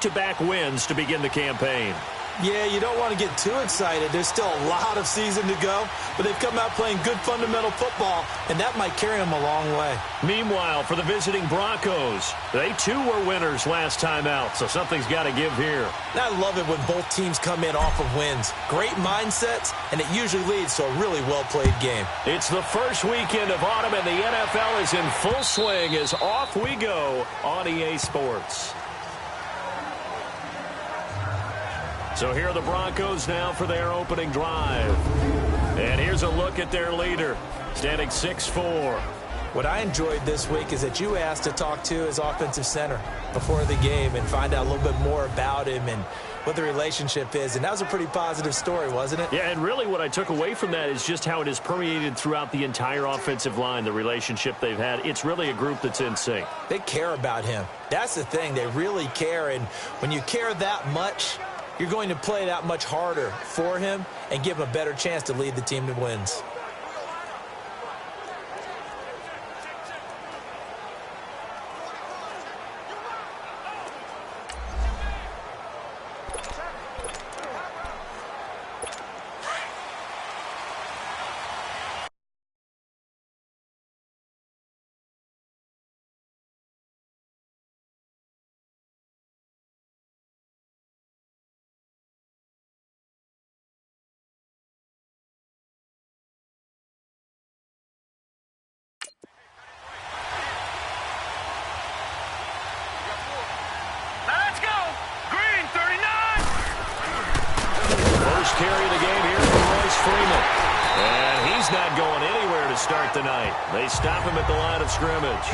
back-to-back wins to begin the campaign. Yeah, you don't want to get too excited. There's still a lot of season to go, but they've come out playing good fundamental football, and that might carry them a long way. Meanwhile, for the visiting Broncos, they too were winners last time out, so something's got to give here. I love it when both teams come in off of wins. Great mindsets, and it usually leads to a really well-played game. It's the first weekend of autumn, and the NFL is in full swing as off we go on EA Sports. So here are the Broncos now for their opening drive. And here's a look at their leader, standing 6'4". What I enjoyed this week is that you asked to talk to his offensive center before the game and find out a little bit more about him and what the relationship is. And that was a pretty positive story, wasn't it? Yeah, and really what I took away from that is just how it has permeated throughout the entire offensive line, the relationship they've had. It's really a group that's in sync. They care about him. That's the thing. They really care. And when you care that much, you're going to play that much harder for him and give him a better chance to lead the team to wins. Carry of the game here for Royce Freeman. And he's not going anywhere to start the night. They stop him at the line of scrimmage.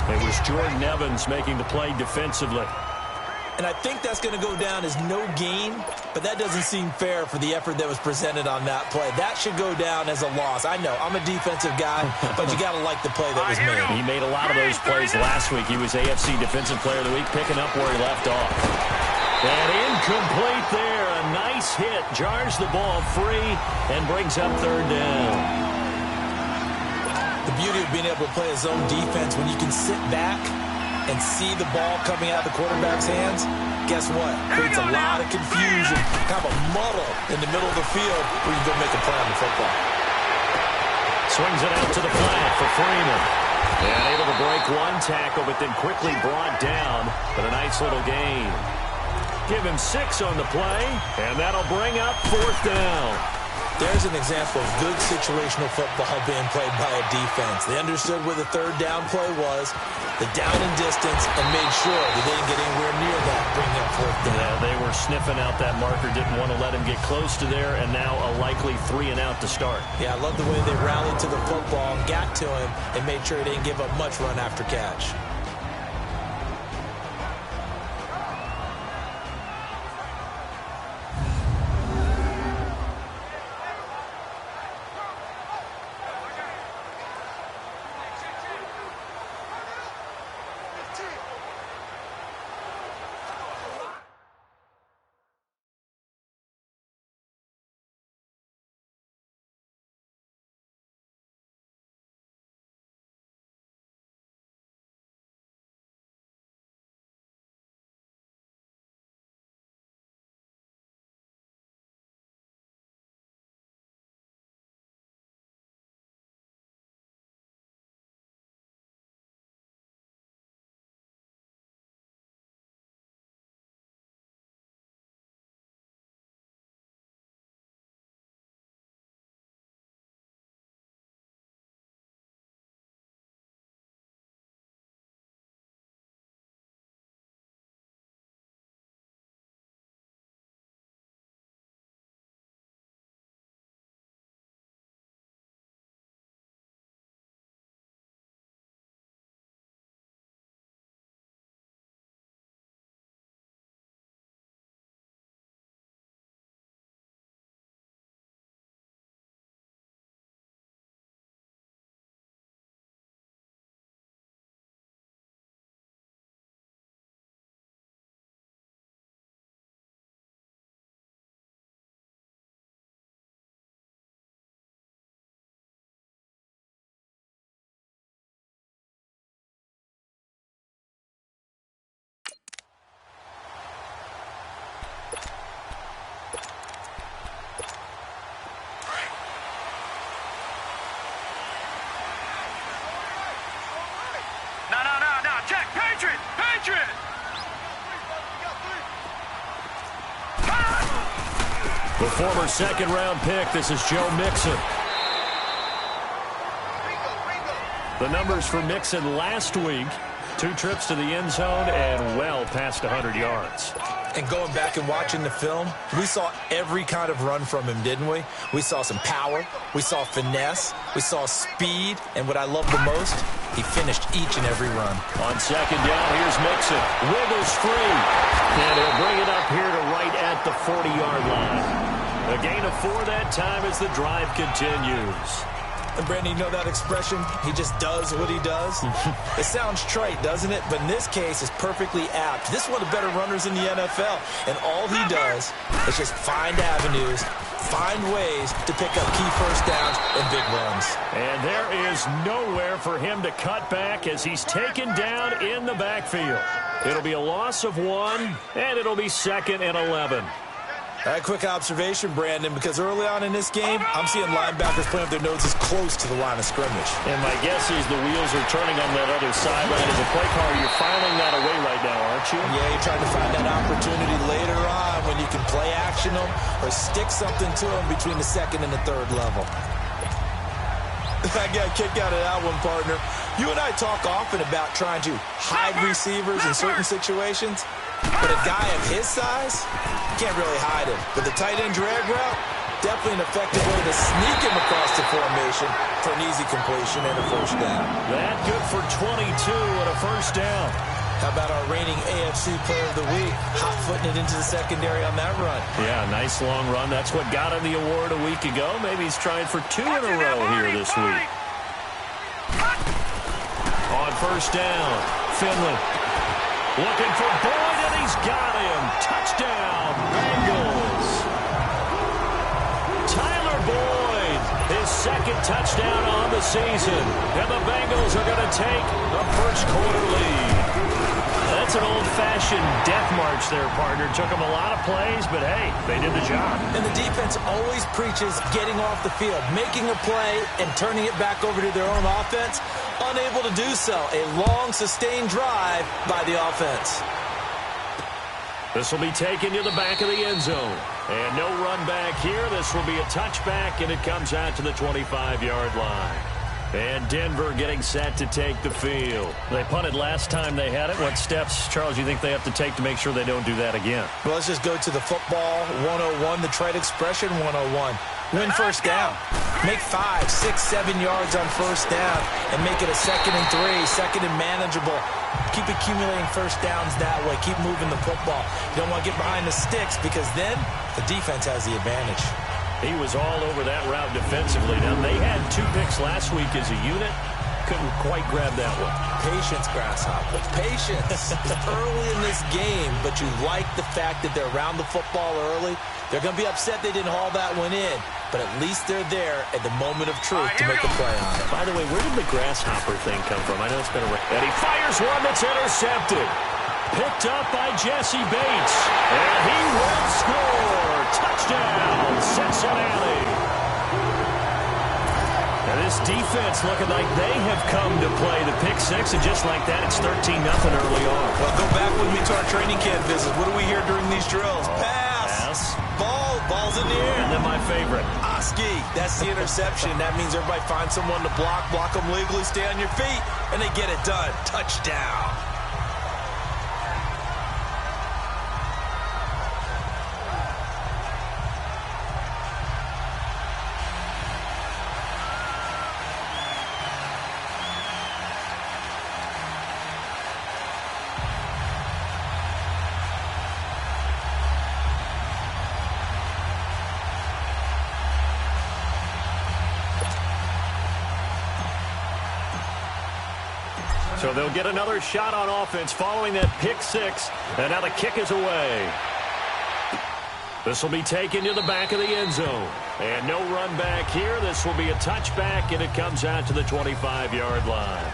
It was Jordan Evans making the play defensively. And I think that's going to go down as no gain, but that doesn't seem fair for the effort that was presented on that play. That should go down as a loss. I know, I'm a defensive guy, but you got to like the play that was made. He made a lot of those plays last week. He was AFC Defensive Player of the Week, picking up where he left off. And incomplete there. A nice hit. Jars the ball free and brings up third down. The beauty of being able to play a zone defense when you can sit back and see the ball coming out of the quarterback's hands, guess what? Creates a lot of confusion, kind of a muddle in the middle of the field where you go make a play on the football. Swings it out to the flat for Freeman. And able to break one tackle, but then quickly brought down. But a nice little gain. Give him 6 on the play, and that'll bring up fourth down. There's an example of good situational football being played by a defense. They understood where the third down play was, the down and distance, and made sure they didn't get anywhere near that, bringing up fourth down. Yeah, they were sniffing out that marker, didn't want to let him get close to there, and now a likely 3 and out to start. Yeah, I love the way they rallied to the football, got to him, and made sure he didn't give up much run after catch. The former second-round pick, this is Joe Mixon. The numbers for Mixon last week, 2 trips to the end zone and well past 100 yards. And going back and watching the film, we saw every kind of run from him, didn't we? We saw some power, we saw finesse, we saw speed, and what I love the most, he finished each and every run. On second down, here's Mixon. Wiggles free. And he'll bring it up here to right at the 40-yard line. A gain of 4 that time as the drive continues. And Brandon, you know that expression? He just does what he does? It sounds trite, doesn't it? But in this case, it's perfectly apt. This is one of the better runners in the NFL. And all he does is just find avenues, find ways to pick up key first downs and big runs. And there is nowhere for him to cut back as he's taken down in the backfield. It'll be a loss of 1, and it'll be 2nd and 11. All right, quick observation, Brandon, because early on in this game, I'm seeing linebackers playing with their noses close to the line of scrimmage. And my guess is the wheels are turning on that other sideline. As a play caller, you're filing that away right now, aren't you? Yeah, you're trying to find that opportunity later on when you can play action them or stick something to them between the 2nd and the 3rd level. I got a kick out of that one, partner. You and I talk often about trying to hide receivers in certain situations. But a guy of his size, you can't really hide him. But the tight end drag route, definitely an effective way to sneak him across the formation for an easy completion and a first down. That good for 22 and a first down. How about our reigning AFC Player of the Week, hot-footing it into the secondary on that run? Yeah, nice long run. That's what got him the award a week ago. Maybe he's trying for 2 in a row here this week. On first down, Finley. Looking for Boyd, and he's got him. Touchdown, Bengals. Tyler Boyd, his 2nd touchdown on the season. And the Bengals are going to take a first-quarter lead. That's an old-fashioned death march there, partner. Took them a lot of plays, but, hey, they did the job. And the defense always preaches getting off the field, making a play, and turning it back over to their own offense. Unable to do so. A long, sustained drive by the offense. This will be taken to the back of the end zone. And no run back here. This will be a touchback, and it comes out to the 25-yard line. And Denver getting set to take the field. They punted last time they had it. What steps, Charles, you think they have to take to make sure they don't do that again? Well, let's just go to the football 101, the trade expression 101. Win first down. Make 5, 6, 7 yards on first down and make it a 2nd and 3, 2nd and manageable. Keep accumulating first downs that way. Keep moving the football. You don't want to get behind the sticks because then the defense has the advantage. He was all over that route defensively. Now, they had 2 picks last week as a unit. Couldn't quite grab that one. Patience, Grasshopper. Patience. It's early in this game, but you like the fact that they're around the football early. They're going to be upset they didn't haul that one in, but at least they're there at the moment of truth to make a play on it. By the way, where did the Grasshopper thing come from? I know it's been a... And he fires one that's intercepted. Picked up by Jesse Bates. And he will score. Touchdown, Cincinnati. Now this defense looking like they have come to play the pick 6, and just like that, it's 13-0 early on. Well, go back with me to our training camp visit. What do we hear during these drills? Pass. Ball's in the air. And then my favorite. Oski. That's the interception. That means everybody finds someone to block them legally, stay on your feet, and they get it done. Touchdown. So they'll get another shot on offense following that pick 6. And now the kick is away. This will be taken to the back of the end zone. And no run back here. This will be a touchback, and it comes out to the 25-yard line.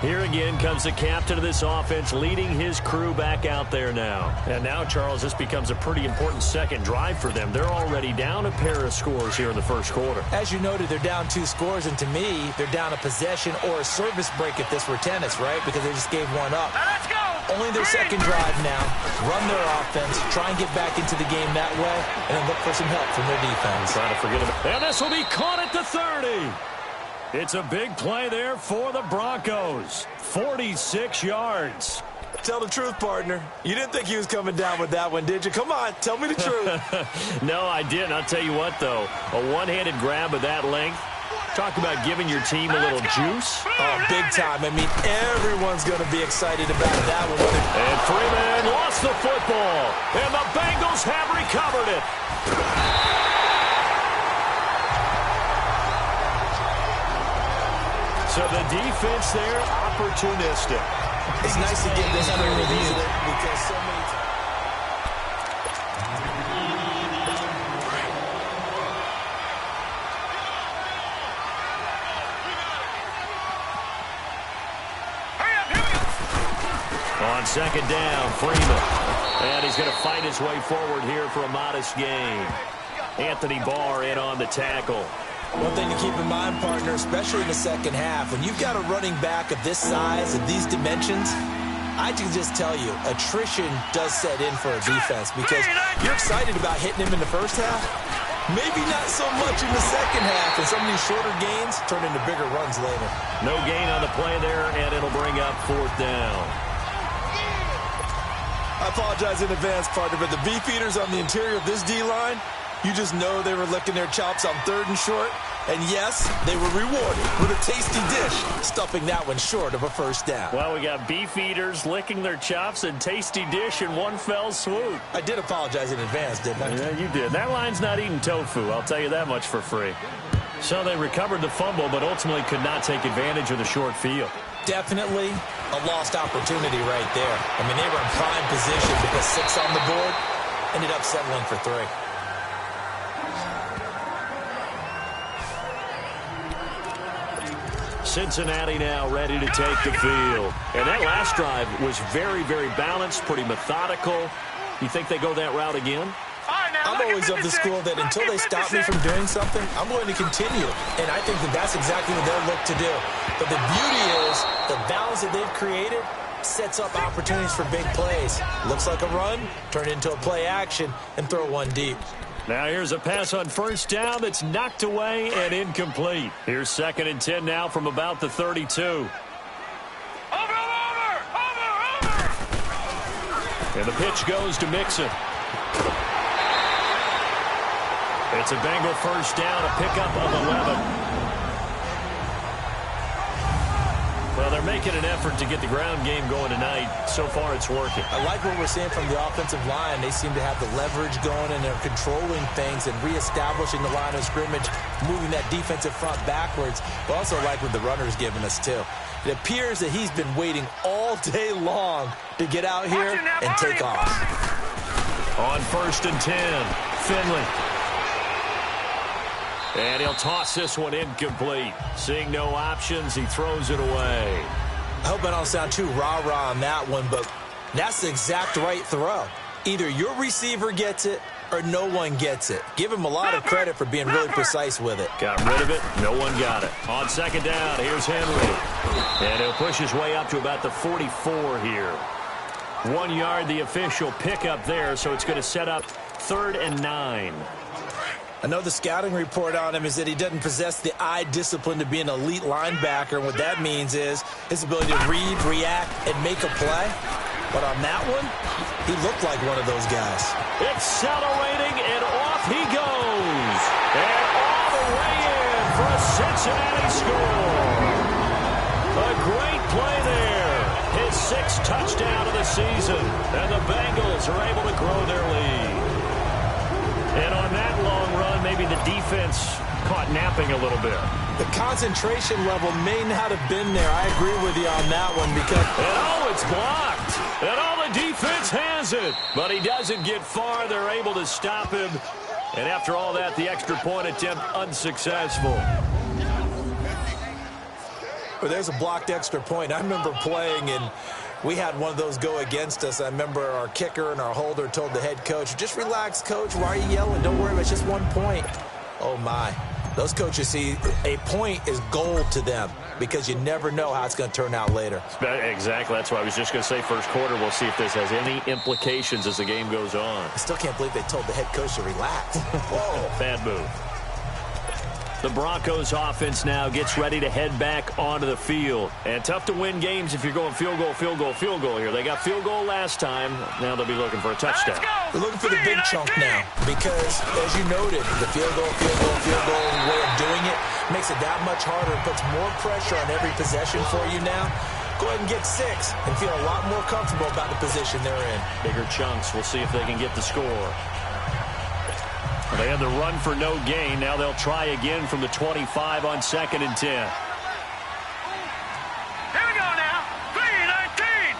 Here again comes the captain of this offense, leading his crew back out there now. And now, Charles, this becomes a pretty important second drive for them. They're already down a pair of scores here in the first quarter. As you noted, they're down 2 scores, and to me, they're down a possession or a service break if this were tennis, right? Because they just gave one up. Now let's go! Only their second drive now. Run their offense, try and get back into the game that way, and then look for some help from their defense. Trying to forget about it. And this will be caught at the 30. It's a big play there for the Broncos. 46 yards. Tell the truth, partner. You didn't think he was coming down with that one, did you? Come on, tell me the truth. No, I didn't. I'll tell you what, though. A one-handed grab of that length. Talk about giving your team a little juice. Oh, big time. I mean, everyone's going to be excited about that one. And Freeman lost the football. And the Bengals have recovered it. So the defense there, opportunistic. It's nice to get this under review because so many times. On second down, Freeman. And he's going to fight his way forward here for a modest gain. Anthony Barr in on the tackle. One thing to keep in mind, partner, especially in the second half, when you've got a running back of this size and these dimensions, I can just tell you, attrition does set in for a defense because you're excited about hitting him in the first half. Maybe not so much in the second half, and some of these shorter gains turn into bigger runs later. No gain on the play there, and it'll bring up fourth down. I apologize in advance, partner, but the beefeaters on the interior of this D-line, you just know they were licking their chops on third and short. And yes, they were rewarded with a tasty dish, stuffing that one short of a first down. Well, we got beef eaters licking their chops and tasty dish in one fell swoop. I did apologize in advance, didn't I? Yeah, you did. That line's not eating tofu, I'll tell you that much for free. So they recovered the fumble, but ultimately could not take advantage of the short field. Definitely a lost opportunity right there. I mean, they were in prime position because 6 on the board, ended up settling for 3. Cincinnati now ready to take the field. And that last drive was very, very balanced, pretty methodical. You think they go that route again? I'm always of the school that until they stop me from doing something, I'm going to continue. And I think that that's exactly what they'll look to do. But the beauty is the balance that they've created sets up opportunities for big plays. Looks like a run, turn into a play action, and throw one deep. Now here's a pass on first down that's knocked away and incomplete. Here's 2nd and 10 now from about the 32. Over! And the pitch goes to Mixon. It's a Bengal first down, a pickup of 11. Well, they're making an effort to get the ground game going tonight. So far, it's working. I like what we're seeing from the offensive line. They seem to have the leverage going, and they're controlling things and reestablishing the line of scrimmage, moving that defensive front backwards. But also like what the runner's giving us, too. It appears that he's been waiting all day long to get out here and take off. On 1st and 10, Finley. And he'll toss this one incomplete. Seeing no options, he throws it away. I hope I don't sound too rah-rah on that one, but that's the exact right throw. Either your receiver gets it or no one gets it. Give him a lot of credit for being really precise with it. Got rid of it. No one got it. On 2nd down, here's Henry. And he'll push his way up to about the 44 here. 1 yard, the official pickup there, so it's going to set up 3rd and 9. I know the scouting report on him is that he doesn't possess the eye discipline to be an elite linebacker. And what that means is his ability to read, react, and make a play. But on that one, he looked like one of those guys. Accelerating, and off he goes. And all the way in for a Cincinnati score. A great play there. His 6th touchdown of the season. And the Bengals are able to grow their lead. And on that long run, maybe the defense caught napping a little bit. The concentration level may not have been there. I agree with you on that one because... And oh, it's blocked. And all the defense has it. But he doesn't get far. They're able to stop him. And after all that, the extra point attempt unsuccessful. Well, there's a blocked extra point. I remember playing and we had one of those go against us. I remember our kicker and our holder told the head coach, just relax, coach. Why are you yelling? Don't worry, it's just 1 point. Oh, my. Those coaches see a point is gold to them because you never know how it's going to turn out later. Exactly. That's why I was just going to say first quarter. We'll see if this has any implications as the game goes on. I still can't believe they told the head coach to relax. Whoa. Bad move. The Broncos offense now gets ready to head back onto the field. And tough to win games if you're going field goal, field goal, field goal here. They got field goal last time. Now they'll be looking for a touchdown. They're looking for the big chunk now because, as you noted, the field goal way of doing it makes it that much harder. It puts more pressure on every possession for you now. Go ahead and get 6 and feel a lot more comfortable about the position they're in. Bigger chunks. We'll see if they can get the score. They had the run for no gain. Now they'll try again from the 25 on 2nd and 10. Here we go now. 3-19.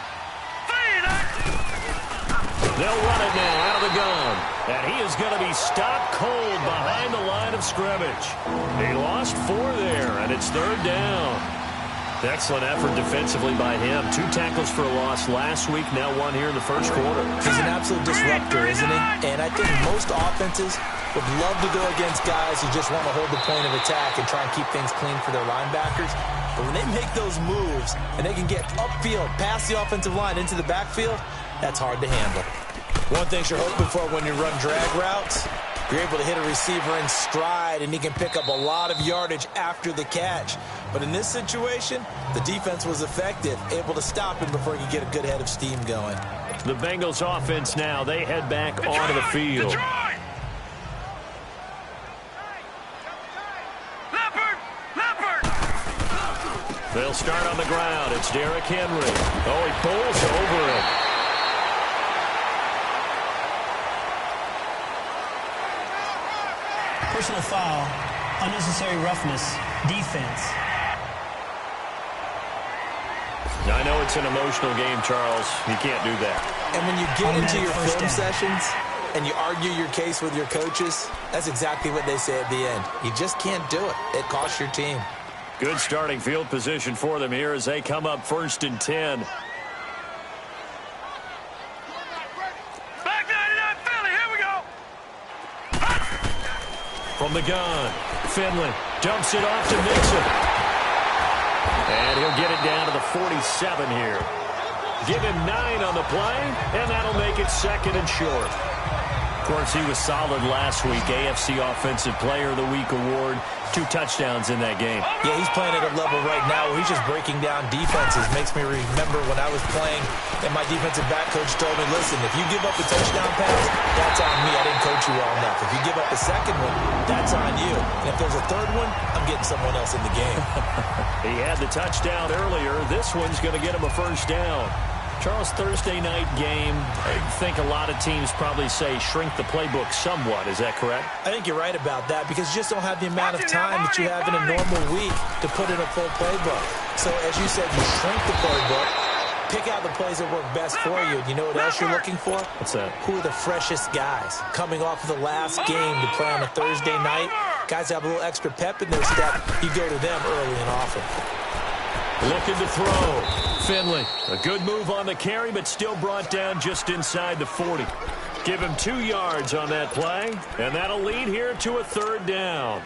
They'll run it now out of the gun. And he is going to be stopped cold behind the line of scrimmage. He lost 4 there, and it's 3rd down. Excellent effort defensively by him. 2 tackles for a loss last week, now 1 here in the first quarter. He's an absolute disruptor, isn't he? And I think most offenses would love to go against guys who just want to hold the point of attack and try and keep things clean for their linebackers. But when they make those moves and they can get upfield, past the offensive line into the backfield, that's hard to handle. One thing you're hoping for when you run drag routes, you're able to hit a receiver in stride, and he can pick up a lot of yardage after the catch. But in this situation, the defense was effective, able to stop him before he could get a good head of steam going. The Bengals offense now, they head back onto the field. They'll start on the ground. It's Derrick Henry. Oh, he pulls over it. Personal foul, unnecessary roughness, defense. Now, I know it's an emotional game, Charles. You can't do that. And when you get into your film sessions and you argue your case with your coaches, that's exactly what they say at the end. You just can't do it. It costs your team. Good starting field position for them here as they come up 1st and 10. Back 99 Philly, here we go. From the gun, Finley dumps it off to Mixon. And he'll get it down to the 47 here. Give him 9 on the play, and that'll make it 2nd and short. Of course, he was solid last week. AFC Offensive Player of the Week award. 2 touchdowns in that game. Yeah, he's playing at a level right now where he's just breaking down defenses. Makes me remember when I was playing and my defensive back coach told me, listen, if you give up a touchdown pass, that's on me. I didn't coach you well enough. If you give up a second one, that's on you. And if there's a third one, I'm getting someone else in the game. He had the touchdown earlier. This one's going to get him a 1st down. Charles, Thursday night game, I think a lot of teams probably say shrink the playbook somewhat. Is that correct? I think you're right about that because you just don't have the amount of time that you have in a normal week to put in a full playbook. So, as you said, you shrink the playbook, pick out the plays that work best for you. You know what else you're looking for? What's that? Who are the freshest guys coming off of the last game to play on a Thursday night? Guys have a little extra pep in their step. You go to them early and often. Looking to throw. Finley, a good move on the carry, but still brought down just inside the 40. Give him 2 yards on that play, and that'll lead here to a 3rd down.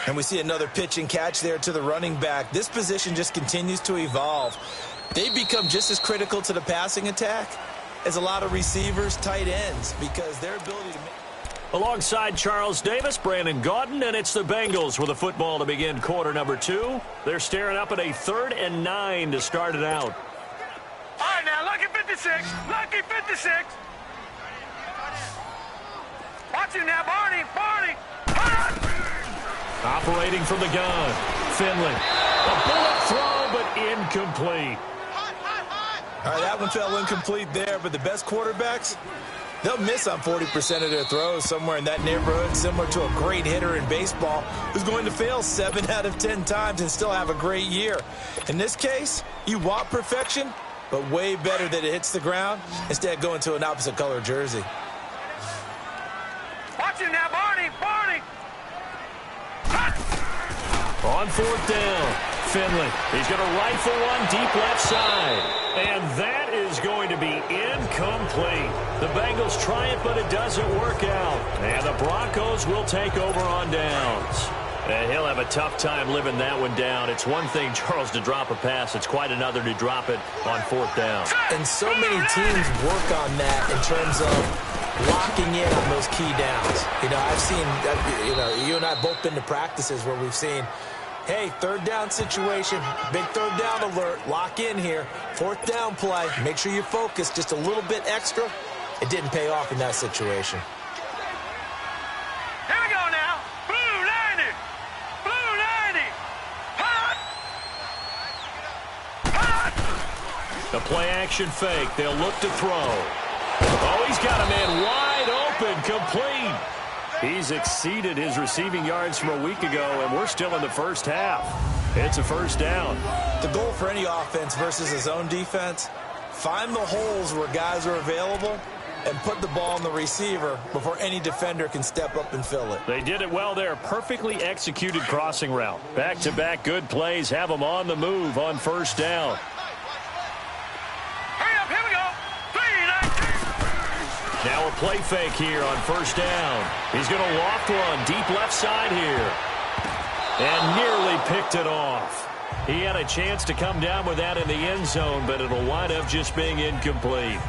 And we see another pitch and catch there to the running back. This position just continues to evolve. They become just as critical to the passing attack as a lot of receivers, tight ends, because their ability to make... Alongside Charles Davis, Brandon Gaudin, and it's the Bengals with a football to begin quarter number 2. They're staring up at a 3rd and 9 to start it out. All right, now, lucky 56. Lucky 56. Watch it now, Barney. Barney. Operating from the gun. Finley. A bullet throw, but incomplete. All right, that one fell incomplete there, but the best quarterbacks, they'll miss on 40% of their throws somewhere in that neighborhood, similar to a great hitter in baseball who's going to fail 7 out of 10 times and still have a great year. In this case, you want perfection, but way better that it hits the ground instead of going to an opposite color jersey. Watch it now, Barney. Barney. On 4th down, Finley. He's going to rifle one deep left side. And that is going to be incomplete. The Bengals try it, but it doesn't work out. And the Broncos will take over on downs. And he'll have a tough time living that one down. It's one thing, Charles, to drop a pass. It's quite another to drop it on 4th down. And so many teams work on that in terms of locking in on those key downs. You know, I've seen, you and I both been to practices where we've seen, hey, 3rd down situation, big 3rd down alert, lock in here, 4th down play, make sure you focus just a little bit extra. It didn't pay off in that situation. Here we go now. Blue 90. Blue 90. Hot. Hot. The play action fake. They'll look to throw. Oh, he's got a man wide open, complete. He's exceeded his receiving yards from a week ago, and we're still in the first half. It's a 1st down. The goal for any offense versus a zone defense, find the holes where guys are available and put the ball on the receiver before any defender can step up and fill it. They did it well there. Perfectly executed crossing route. Back-to-back good plays. Have them on the move on 1st down. Hurry up, here we go. 3, 9. Now a play fake here on 1st down. He's going to loft one deep left side here. And nearly picked it off. He had a chance to come down with that in the end zone, but it'll wind up just being incomplete.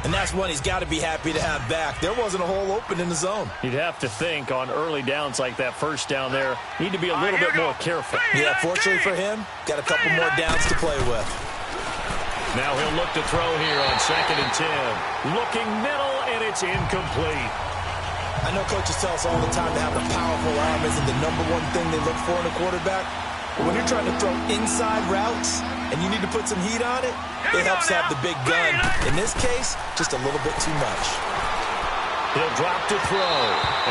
And that's one he's got to be happy to have back. There wasn't a hole open in the zone. You'd have to think on early downs like that 1st down there, need to be a little bit more careful. Yeah, fortunately for him, got a couple more downs to play with. Now he'll look to throw here on 2nd and 10. Looking middle, and it's incomplete. I know coaches tell us all the time that having a powerful arm isn't the #1 thing they look for in a quarterback. But when you're trying to throw inside routes and you need to put some heat on it, it helps to have the big gun. In this case, just a little bit too much. He'll drop to throw,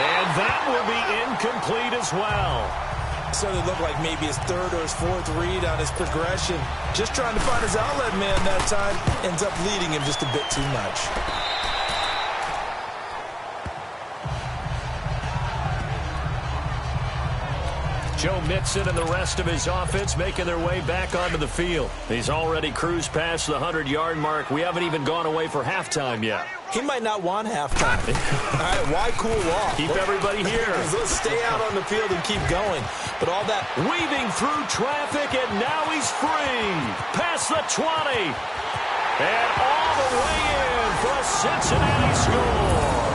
and that will be incomplete as well. Certainly looked like maybe his 3rd or his 4th read on his progression. Just trying to find his outlet man that time, ends up leading him just a bit too much. Joe Mixon and the rest of his offense making their way back onto the field. He's already cruised past the 100-yard mark. We haven't even gone away for halftime yet. He might not want halftime. All right, why cool off? Keep everybody here. Let's stay out on the field and keep going. But all that weaving through traffic, and now he's free. Past the 20. And all the way in for a Cincinnati score.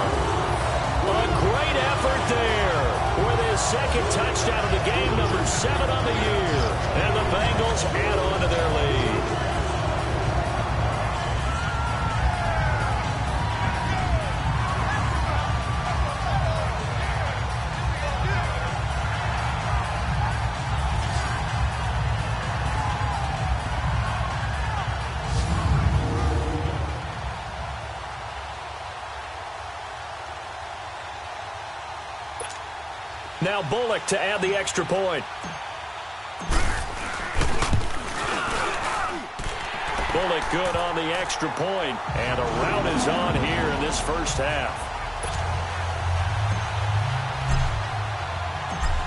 A great effort there. With his 2nd touchdown of the game, #7 on the year. And the Bengals add on to their lead. Now Bullock to add the extra point. Bullock good on the extra point, and a rout is on here in this 1st half.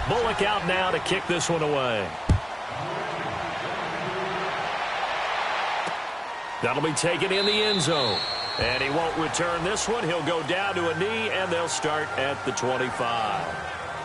Bullock out now to kick this one away. That'll be taken in the end zone. And he won't return this one. He'll go down to a knee, and they'll start at the 25.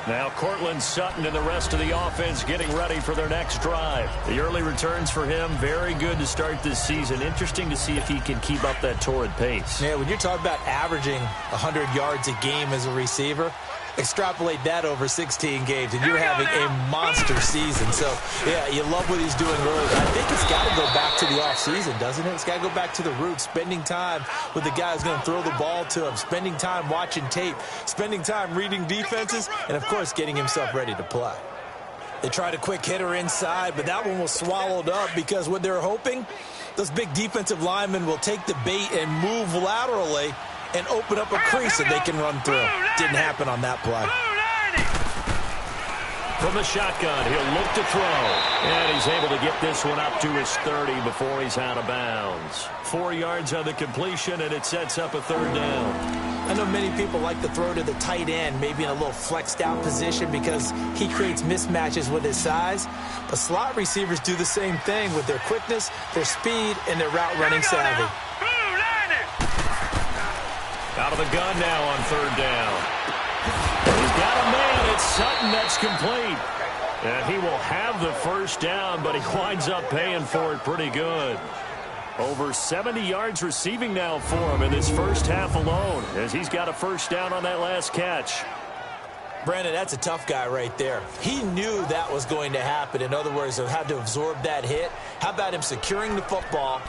Now Cortland Sutton and the rest of the offense getting ready for their next drive. The early returns for him, very good to start this season. Interesting to see if he can keep up that torrid pace. Yeah, when you're talking about averaging 100 yards a game as a receiver, extrapolate that over 16 games, and you're having a monster season. So, yeah, you love what he's doing early. I think it's got to go back to the offseason, doesn't it? It's got to go back to the roots, spending time with the guy who's going to throw the ball to him, spending time watching tape, spending time reading defenses, and, of course, getting himself ready to play. They tried a quick hitter inside, but that one was swallowed up because what they're hoping, those big defensive linemen will take the bait and move laterally and open up a crease that they can run through. Didn't happen on that play. From the shotgun, he'll look to throw. And he's able to get this one up to his 30 before he's out of bounds. 4 yards on the completion, and it sets up a 3rd down. I know many people like to throw to the tight end, maybe in a little flexed out position because he creates mismatches with his size. But slot receivers do the same thing with their quickness, their speed, and their route running savvy. Out of the gun now on 3rd down. He's got a man. It's Sutton that's complete. And he will have the first down, but he winds up paying for it pretty good. Over 70 yards receiving now for him in this first half alone, as he's got a first down on that last catch. Brandon, that's a tough guy right there. He knew that was going to happen. In other words, he had to absorb that hit. How about him securing the football,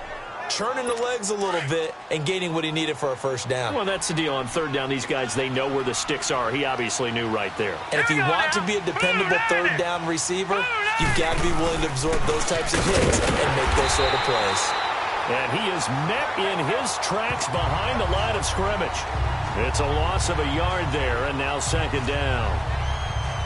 churning the legs a little bit, and gaining what he needed for a first down? Well, that's the deal. On third down, these guys, they know where the sticks are. He obviously knew right there. And if you want to be a dependable third down receiver, you've got to be willing to absorb those types of hits and make those sort of plays. And he is met in his tracks behind the line of scrimmage. It's a loss of a yard there, and now second down.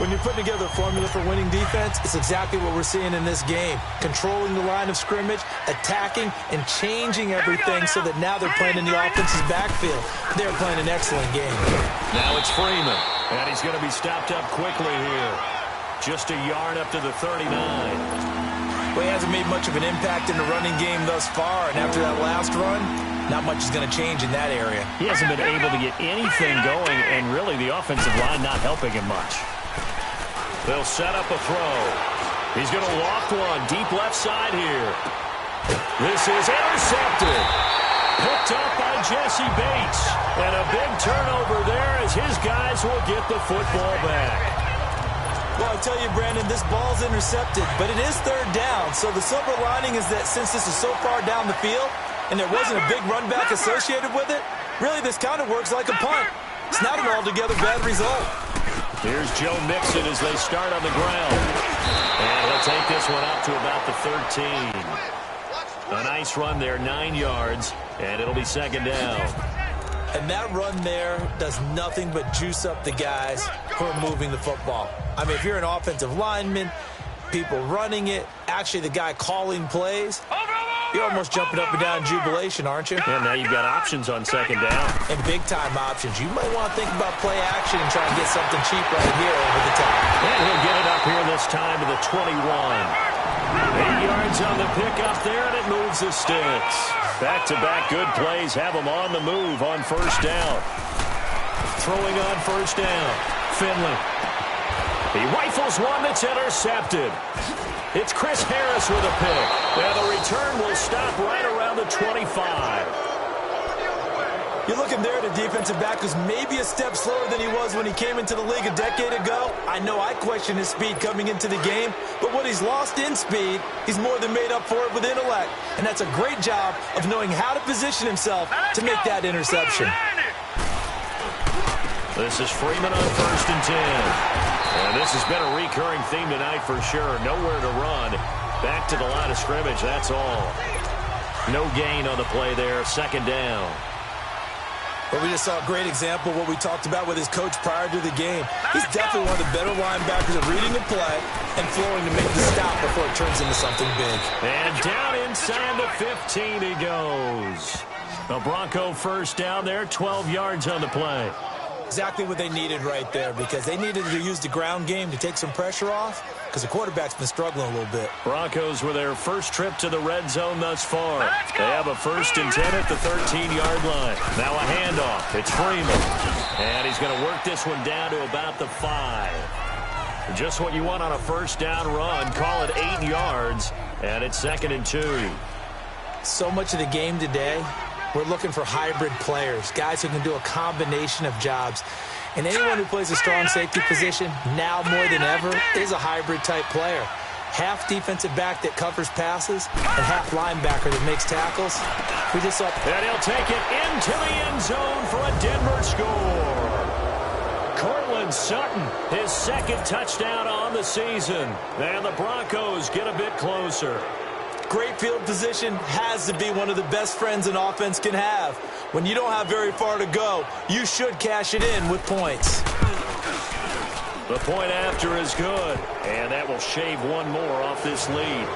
When you're putting together a formula for winning defense, it's exactly what we're seeing in this game. Controlling the line of scrimmage, attacking, and changing everything so that now they're playing in the offense's backfield. They're playing an excellent game. Now it's Freeman, and he's going to be stopped up quickly here. Just a yard up to the 39. Well, he hasn't made much of an impact in the running game thus far, and after that last run, not much is going to change in that area. He hasn't been able to get anything going, and really the offensive line not helping him much. They'll set up a throw. He's going to loft one deep left side here. This is intercepted. Picked up by Jesse Bates. And a big turnover there as his guys will get the football back. Well, I tell you, Brandon, this ball's intercepted, but it is third down. So the silver lining is that since this is so far down the field and there wasn't a big run back associated with it, really this kind of works like a punt. It's not an altogether bad result. Here's Joe Mixon as they start on the ground. And he'll take this one up to about the 13. A nice run there, 9 yards, and it'll be second down. And that run there does nothing but juice up the guys who are moving the football. I mean, if you're an offensive lineman, people running it, actually the guy calling plays, you're almost jumping up and down in jubilation, aren't you? And now you've got options on second down. And big-time options. You might want to think about play action and try and get something cheap right here over the top. And he'll get it up here this time to the 21. 8 yards on the pickup there, and it moves the sticks. Back-to-back good plays have them on the move on first down. Throwing on first down, Finley. He rifles one that's intercepted. It's Chris Harris with a pick. Now the return will stop right around the 25. You're looking there at a defensive back who's maybe a step slower than he was when he came into the league a decade ago. I know I questioned his speed coming into the game, but what he's lost in speed, he's more than made up for it with intellect. And that's a great job of knowing how to position himself to make that interception. This is Freeman on 1st and 10. And this has been a recurring theme tonight for sure. Nowhere to run. Back to the line of scrimmage, that's all. No gain on the play there, second down. But we just saw a great example of what we talked about with his coach prior to the game. He's definitely one of the better linebackers at reading the play and flowing to make the stop before it turns into something big. And down inside the 15 he goes. The Bronco first down there, 12 yards on the play. Exactly what they needed right there, because they needed to use the ground game to take some pressure off, because the quarterback's been struggling a little bit. Broncos with their first trip to the red zone thus far. They have a 1st and 10 at the 13-yard line. Now a handoff. It's Freeman. And he's going to work this one down to about the 5. Just what you want on a first down run. Call it 8 yards. And it's 2nd and 2. So much of the game today, we're looking for hybrid players, guys who can do a combination of jobs. And anyone who plays a strong safety position, now more than ever, is a hybrid-type player. Half defensive back that covers passes and half linebacker that makes tackles. We just saw... And he'll take it into the end zone for a Denver score. Cortland Sutton, his 2nd touchdown on the season. And the Broncos get a bit closer. Great field position has to be one of the best friends an offense can have. When you don't have very far to go, you should cash it in with points. The point after is good, and that will shave one more off this lead.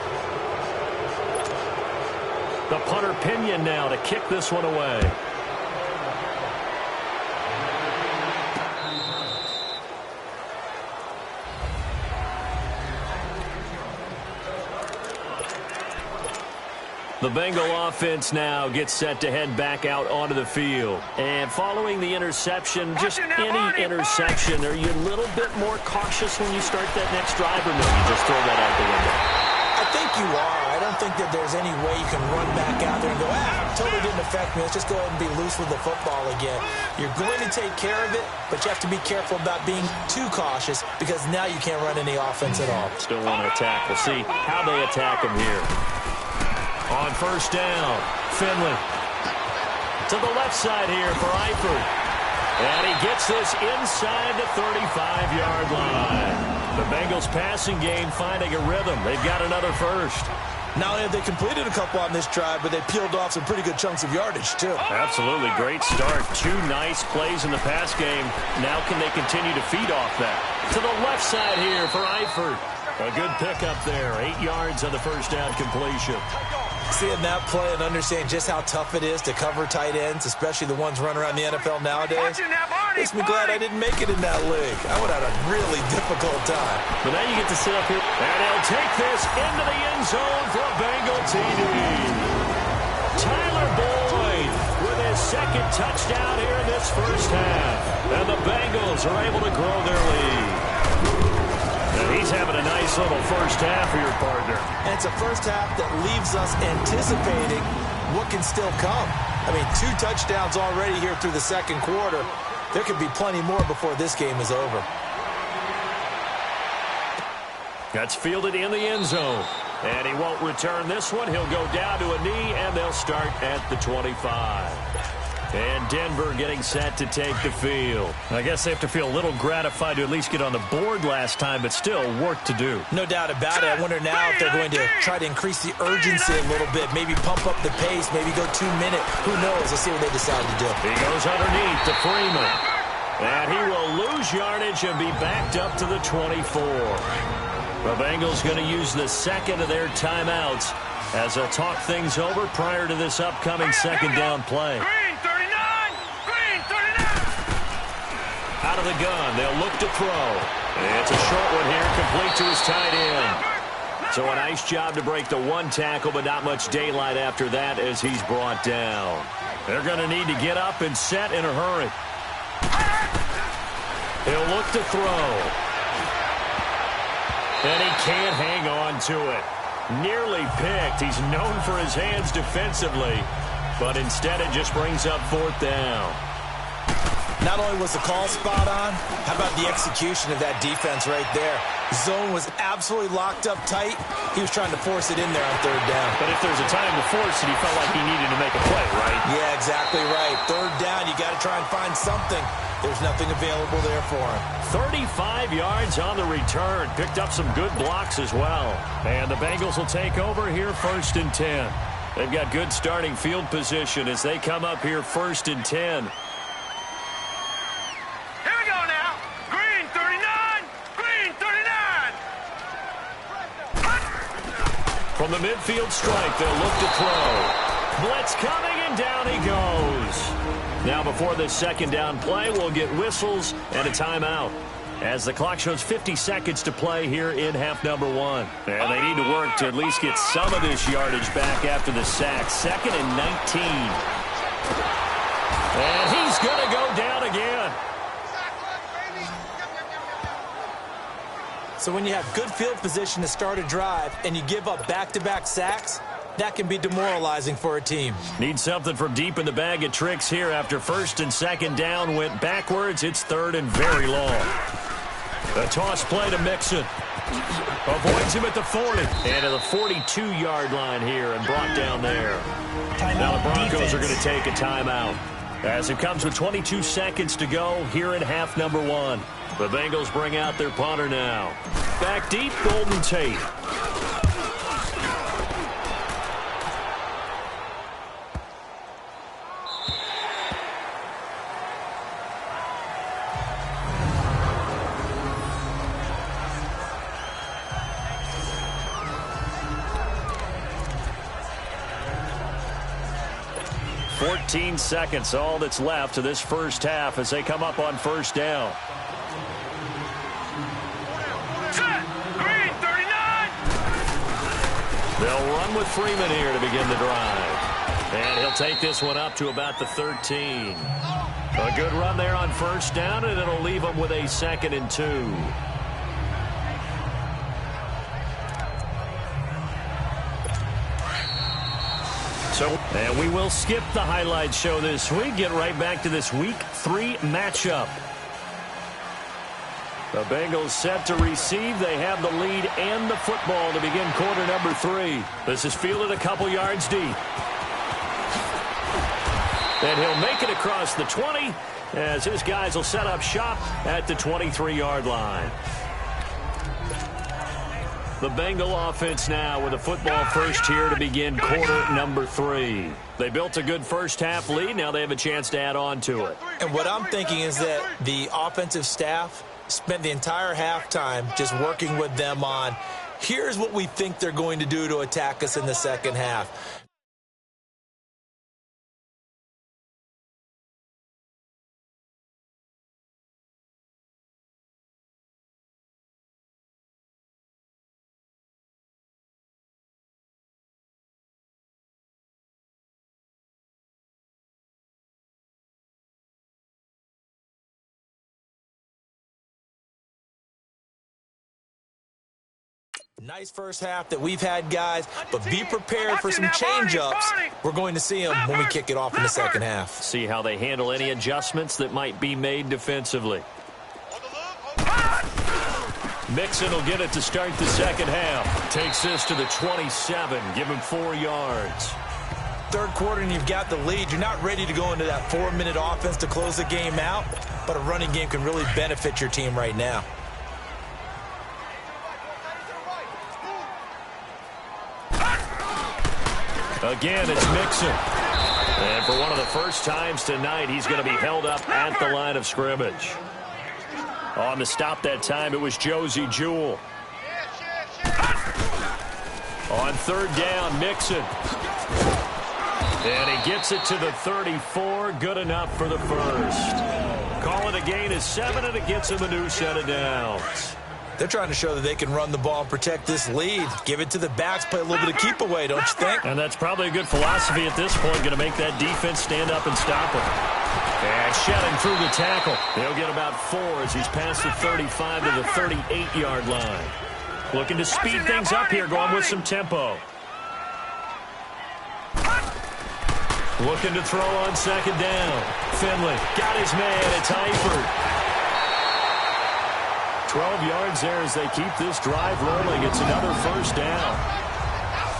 The punter Pinion now to kick this one away. The Bengal offense now gets set to head back out onto the field. And following the interception, just any interception, are you a little bit more cautious when you start that next drive, or no, you just throw that out the window? I think you are. I don't think that there's any way you can run back out there and go, totally didn't affect me. Let's just go ahead and be loose with the football again. You're going to take care of it, but you have to be careful about being too cautious because now you can't run any offense at all. Still want to attack. We'll see how they attack him here. On first down, Finley to the left side here for Eifert. And he gets this inside the 35-yard line. The Bengals passing game finding a rhythm. They've got another first. Not only have they completed a couple on this drive, but they peeled off some pretty good chunks of yardage, too. Absolutely. Great start. 2 nice plays in the pass game. Now can they continue to feed off that? To the left side here for Eifert. A good pickup there. 8 yards on the first down completion. Seeing that play and understanding just how tough it is to cover tight ends, especially the ones running around the NFL nowadays, makes me glad I didn't make it in that league. I would have had a really difficult time. But now you get to sit up here, and he'll take this into the end zone for a Bengal TD. Tyler Boyd with his second touchdown here in this first half. And the Bengals are able to grow their lead. And he's having a nice little first half for your partner. And it's a first half that leaves us anticipating what can still come. I mean, 2 touchdowns already here through the second quarter. There could be plenty more before this game is over. That's fielded in the end zone. And he won't return this one. He'll go down to a knee, and they'll start at the 25. And Denver getting set to take the field. I guess they have to feel a little gratified to at least get on the board last time, but still work to do. No doubt about it. I wonder now if they're going to try to increase the urgency a little bit, maybe pump up the pace, maybe go 2 minute. Who knows? Let's see what they decide to do. He goes underneath to Freeman. And he will lose yardage and be backed up to the 24. The Bengals going to use the second of their timeouts as they'll talk things over prior to this upcoming second down play. Out of the gun, they'll look to throw. It's a short one here, complete to his tight end. So a nice job to break the 1 tackle, but not much daylight after that as he's brought down. They're going to need to get up and set in a hurry. He'll look to throw. And he can't hang on to it. Nearly picked. He's known for his hands defensively, but instead it just brings up 4th down. Not only was the call spot on, how about the execution of that defense right there? Zone was absolutely locked up tight. He was trying to force it in there on 3rd down. But if there's a time to force it, he felt like he needed to make a play, right? Yeah, exactly right. 3rd down, you got to try and find something. There's nothing available there for him. 35 yards on the return. Picked up some good blocks as well. And the Bengals will take over here 1st and 10. They've got good starting field position as they come up here 1st and 10. From the midfield strike, they'll look to throw. Blitz coming, and down he goes. Now before this second down play, we'll get whistles and a timeout, as the clock shows 50 seconds to play here in half number 1. And they need to work to at least get some of this yardage back after the sack. 2nd and 19. And he's going to go down again. So when you have good field position to start a drive and you give up back-to-back sacks, that can be demoralizing for a team. Need something from deep in the bag of tricks here after 1st and 2nd down went backwards. It's 3rd and very long. A toss play to Mixon. Avoids him at the 40. And to the 42-yard line here and brought down there. Now the Broncos are going to take a timeout, as it comes with 22 seconds to go here in half number 1. The Bengals bring out their punter now. Back deep, Golden Tate. "14 seconds, all that's left to this first half as they come up on 1st down. They'll run with Freeman here to begin the drive. And he'll take this one up to about the 13. A good run there on first down, and it'll leave them with a 2nd and 2. And we will skip the highlight show this week. Get right back to this Week 3 matchup. The Bengals set to receive. They have the lead and the football to begin quarter number 3. This is fielded a couple yards deep. And he'll make it across the 20 as his guys will set up shop at the 23-yard line. The Bengal offense now with a football first here to begin quarter number 3. They built a good first half lead. Now they have a chance to add on to it. And what I'm thinking is that the offensive staff spent the entire halftime just working with them on, here's what we think they're going to do to attack us in the second half. Nice first half that we've had, guys, but be prepared for some change-ups. We're going to see them when we kick it off in the second half. See how they handle any adjustments that might be made defensively. Mixon will get it to start the second half. Takes this to the 27. Give him 4 yards. Third quarter and you've got the lead. You're not ready to go into that 4-minute offense to close the game out, but a running game can really benefit your team right now. Again, it's Mixon. And for one of the first times tonight, he's going to be held up at the line of scrimmage. On the stop that time, it was Josie Jewell. On third down, Mixon. And he gets it to the 34. Good enough for the first. Call it a gain of 7, and it gets him a new set of downs. They're trying to show that they can run the ball and protect this lead. Give it to the backs, play a little bit of keep away, don't you think? And that's probably a good philosophy at this point, going to make that defense stand up and stop him. And shedding through the tackle. They'll get about 4 as he's past the 35 to the 38-yard line. Looking to speed things up here, going with some tempo. Looking to throw on second down. Finley got his man. It's Eifert. 12 yards there as they keep this drive rolling. It's another first down.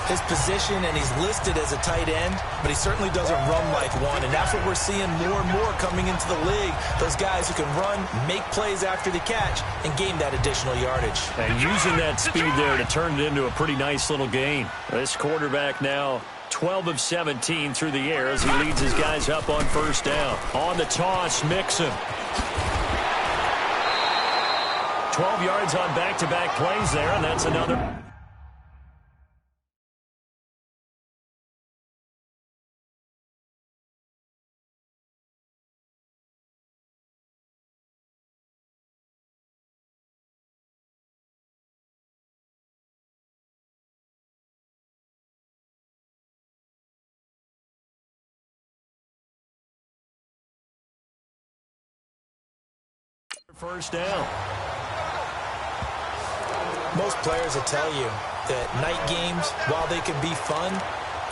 His position, and he's listed as a tight end, but he certainly doesn't run like one, and that's what we're seeing more and more coming into the league. Those guys who can run, make plays after the catch, and gain that additional yardage. And using that speed there to turn it into a pretty nice little gain. This quarterback now 12 of 17 through the air as he leads his guys up on first down. On the toss, Mixon. 12 yards on back-to-back plays there, and that's another. First down. Most players will tell you that night games, while they can be fun,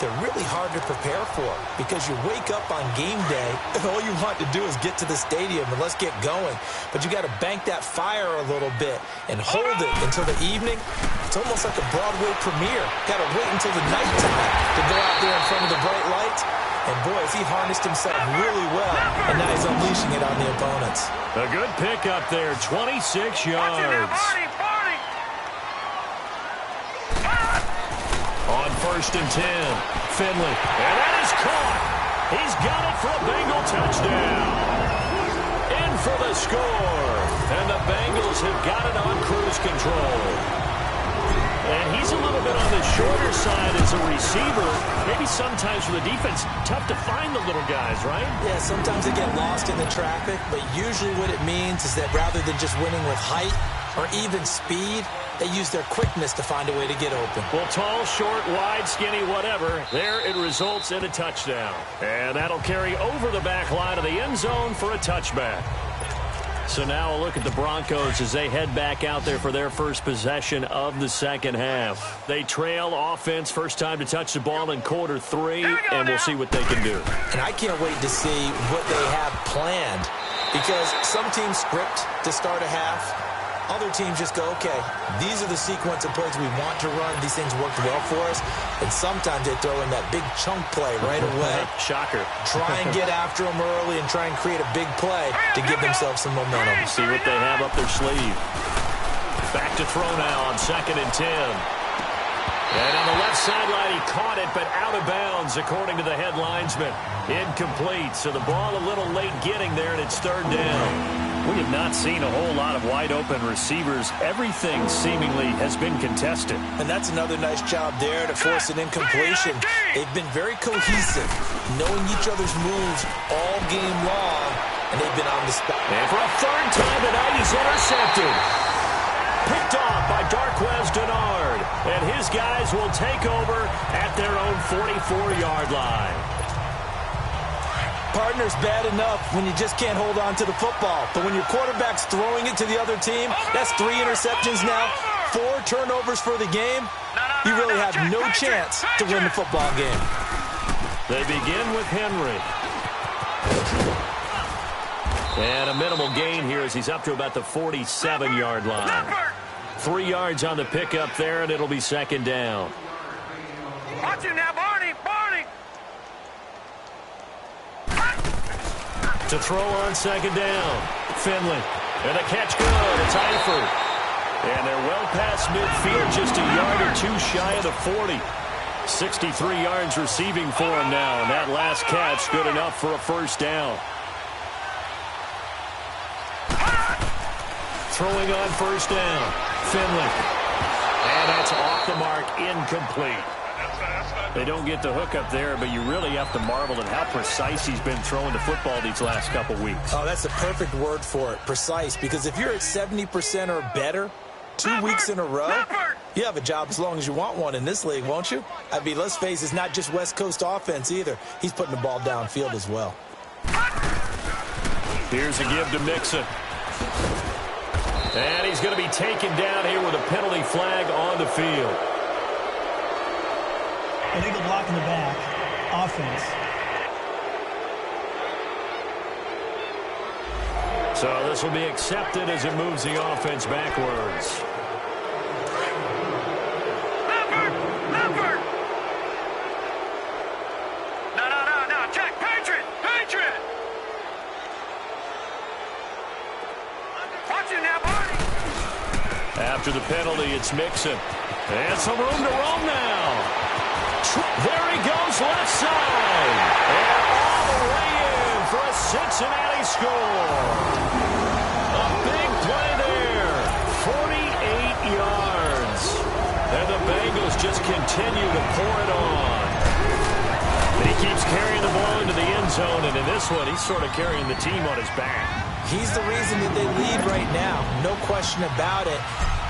they're really hard to prepare for because you wake up on game day and all you want to do is get to the stadium and let's get going. But you got to bank that fire a little bit and hold it until the evening. It's almost like a Broadway premiere. Got to wait until the nighttime to go out there in front of the bright lights. And boy, has he harnessed himself really well, and now he's unleashing it on the opponents. A good pickup there, 26 yards. On first and 10, Finley. And that is caught. He's got it for a Bengal touchdown. In for the score. And the Bengals have got it on cruise control. And he's a little bit on the shorter side as a receiver. Maybe sometimes for the defense, tough to find the little guys, right? Yeah, sometimes they get lost in the traffic, but usually what it means is that rather than just winning with height or even speed, They use their quickness to find a way to get open. Well, tall, short, wide, skinny, whatever. There it results in a touchdown. And that'll carry over the back line of the end zone for a touchback. So now a look at the Broncos as they head back out there for their first possession of the second half. They trail offense, first time to touch the ball in quarter 3, and we'll see what they can do. And I can't wait to see what they have planned, because some teams script to start a half. Other teams just go, okay, these are the sequence of plays we want to run. These things worked well for us. And sometimes they throw in that big chunk play right away. Shocker. Try and get after them early and try and create a big play to give themselves some momentum. See what they have up their sleeve. Back to throw now on 2nd and 10. And on the left sideline, he caught it, but out of bounds, according to the head linesman. Incomplete, so the ball a little late getting there, and it's 3rd down. We have not seen a whole lot of wide-open receivers. Everything seemingly has been contested. And that's another nice job there to force an incompletion. They've been very cohesive, knowing each other's moves all game long, and they've been on the spot. And for a 3rd time tonight, he's intercepted. Picked off by Darquez Denard. And his guys will take over at their own 44-yard line. Partner's bad enough when you just can't hold on to the football. But when your quarterback's throwing it to the other team, that's 3 interceptions now, 4 turnovers for the game. You really have no chance to win the football game. They begin with Henry. And a minimal gain here as he's up to about the 47-yard line. 3 yards on the pickup there, and it'll be 2nd down. Watch it now, Barney. To throw on 2nd down. Finley. And the catch good. It's Eifert. And they're well past midfield, just a yard or 2 shy of the 40. 63 yards receiving for him now. And that last catch good enough for a 1st down. Throwing on 1st down. Finley. And that's off the mark. Incomplete. They don't get the hook up there, but you really have to marvel at how precise he's been throwing the football these last couple weeks. Oh, that's the perfect word for it, precise. Because if you're at 70% or better 2 weeks in a row, you have a job as long as you want one in this league, won't you? I mean, let's face it, it's not just West Coast offense either. He's putting the ball downfield as well. Here's a give to Mixon. And he's going to be taken down here with a penalty flag on the field. Illegal block in the back. Offense. So this will be accepted as it moves the offense backwards. Leopard! No, check. Patriot! Watch it now, Barney! After the penalty, it's Mixon. And some room to roam now. There he goes, left side. And all the way in for a Cincinnati score. A big play there. 48 yards. And the Bengals just continue to pour it on. He keeps carrying the ball into the end zone, and in this one, he's sort of carrying the team on his back. He's the reason that they lead right now. No question about it.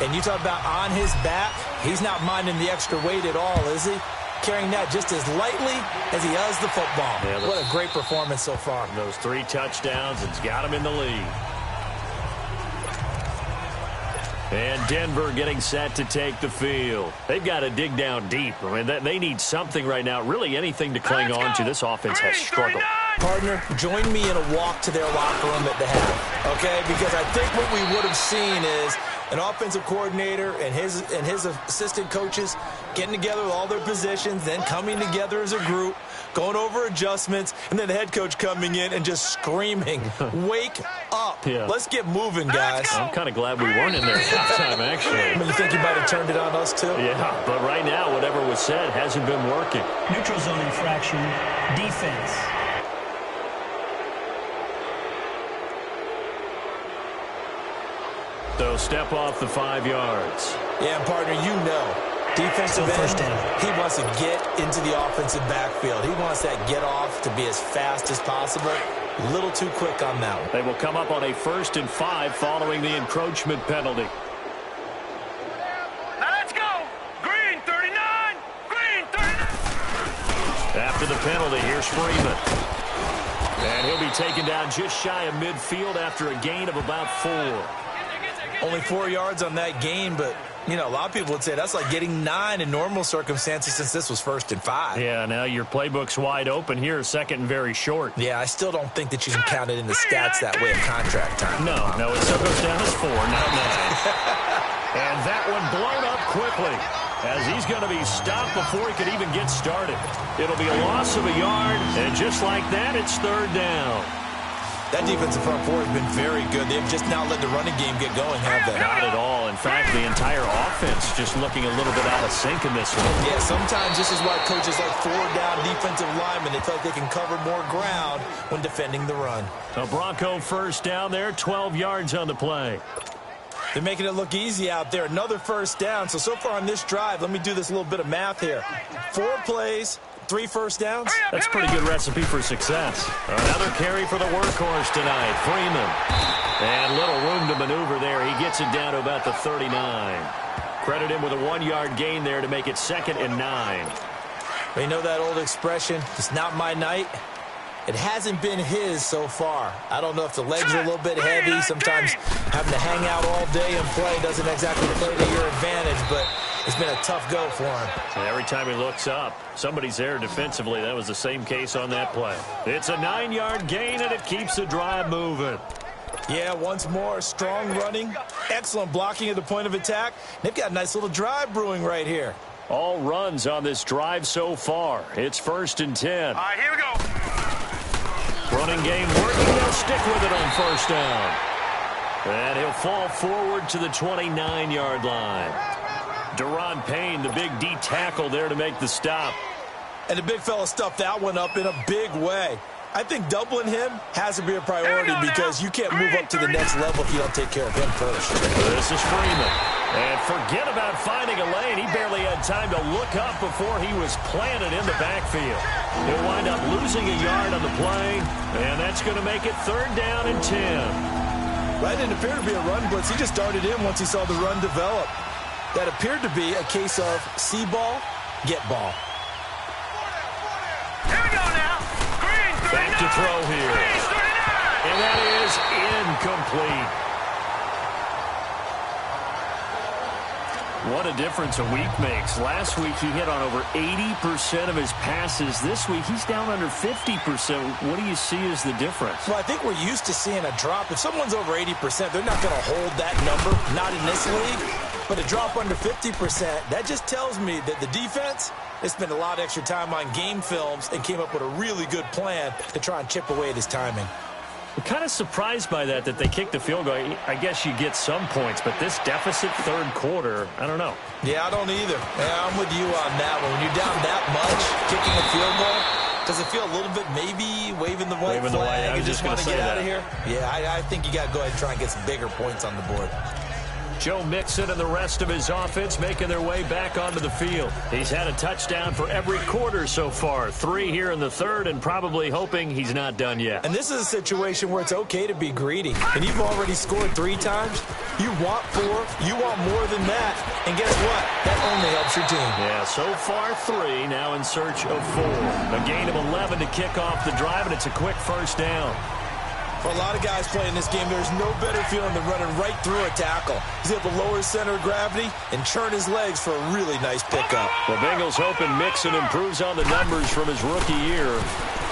And you talk about on his back, he's not minding the extra weight at all, is he? Carrying that just as lightly as he does the football. Yeah, what a great performance so far. Those 3 touchdowns, it's got him in the lead. And Denver getting set to take the field. They've got to dig down deep. I mean, they need something right now, really anything to cling on to. This offense has struggled. Partner, join me in a walk to their locker room at the half, okay? Because I think what we would have seen is an offensive coordinator and his assistant coaches getting together with all their positions, then coming together as a group, going over adjustments, and then the head coach coming in and just screaming, wake up. Yeah. Let's get moving, guys. I'm kind of glad we weren't in there at halftime, actually. I mean, you think you might have turned it on us, too? Yeah, but right now, whatever was said hasn't been working. Neutral zone infraction, defense. So step off the 5 yards. Yeah, partner, you know. Defensive end, he wants to get into the offensive backfield. He wants that get off to be as fast as possible. A little too quick on that one. They will come up on a 1st and 5 following the encroachment penalty. penalty. Here's Freeman. And he'll be taken down just shy of midfield after a gain of about 4. Only 4 yards on that gain, but, you know, a lot of people would say that's like getting 9 in normal circumstances since this was 1st and 5. Yeah, now your playbook's wide open here, 2nd and very short. Yeah, I still don't think that you can count it in the stats that way at contract time. No, it still goes down as 4, not 9. And that one blown up quickly as he's going to be stopped before he could even get started. It'll be a loss of a yard, and just like that, it's 3rd down. That defensive front four has been very good. They've just not let the running game get going, have they? Not at all. In fact, the entire offense just looking a little bit out of sync in this one. Yeah, sometimes this is why coaches like 4-down defensive linemen. They feel like they can cover more ground when defending the run. A Bronco 1st down there, 12 yards on the play. They're making it look easy out there. Another 1st down. So far on this drive, let me do this little bit of math here. 4 plays, 3 1st downs. That's a pretty good recipe for success. Another carry for the workhorse tonight, Freeman. And little room to maneuver there. He gets it down to about the 39. Credit him with a 1-yard gain there to make it 2nd and 9. You know that old expression, it's not my night? It hasn't been his so far. I don't know if the legs are a little bit heavy. Sometimes having to hang out all day and play doesn't exactly play to your advantage, but it's been a tough go for him. And every time he looks up, somebody's there defensively. That was the same case on that play. It's a 9-yard gain, and it keeps the drive moving. Yeah, once more, strong running, excellent blocking at the point of attack. They've got a nice little drive brewing right here. All runs on this drive so far. It's 1st and 10. All right, here we go. Running game working. They'll stick with it on 1st down. And he'll fall forward to the 29-yard line. Deron Payne, the big D tackle there to make the stop. And the big fella stuffed that one up in a big way. I think doubling him has to be a priority because you can't move up to the next level if you don't take care of him first. This is Freeman. And forget about finding a lane. He barely had time to look up before he was planted in the backfield. He'll wind up losing a yard on the play, and that's going to make it 3rd down and 10. That didn't appear to be a run blitz. He just started in once he saw the run develop. That appeared to be a case of see ball, get ball. Here we go now. Green, 39. Back to throw here. Green, 39. And that is incomplete. What a difference a week makes. Last week he hit on over 80% of his passes. This week he's down under 50%. What do you see as the difference? Well, I think we're used to seeing a drop. If someone's over 80%, they're not going to hold that number, not in this league. But a drop under 50%, that just tells me that the defense, they spent a lot of extra time on game films and came up with a really good plan to try and chip away at his timing. I'm kind of surprised by that they kicked the field goal. I guess you get some points, but this deficit 3rd quarter, I don't know. Yeah, I don't either. Yeah, I'm with you on that one. When you're down that much, kicking a field goal, does it feel a little bit maybe waving the white flag and just want to get out of here? Yeah, I think you got to go ahead and try and get some bigger points on the board. Joe Mixon and the rest of his offense making their way back onto the field. He's had a touchdown for every quarter so far. 3 here in the 3rd, and probably hoping he's not done yet. And this is a situation where it's okay to be greedy. And you've already scored 3 times. You want 4. You want more than that. And guess what? That only helps your team. Yeah, so far 3, now in search of 4. A gain of 11 to kick off the drive, and it's a quick 1st down. For a lot of guys playing this game, there's no better feeling than running right through a tackle. He's able to lower his center of gravity and churn his legs for a really nice pickup. The Bengals hoping Mixon improves on the numbers from his rookie year.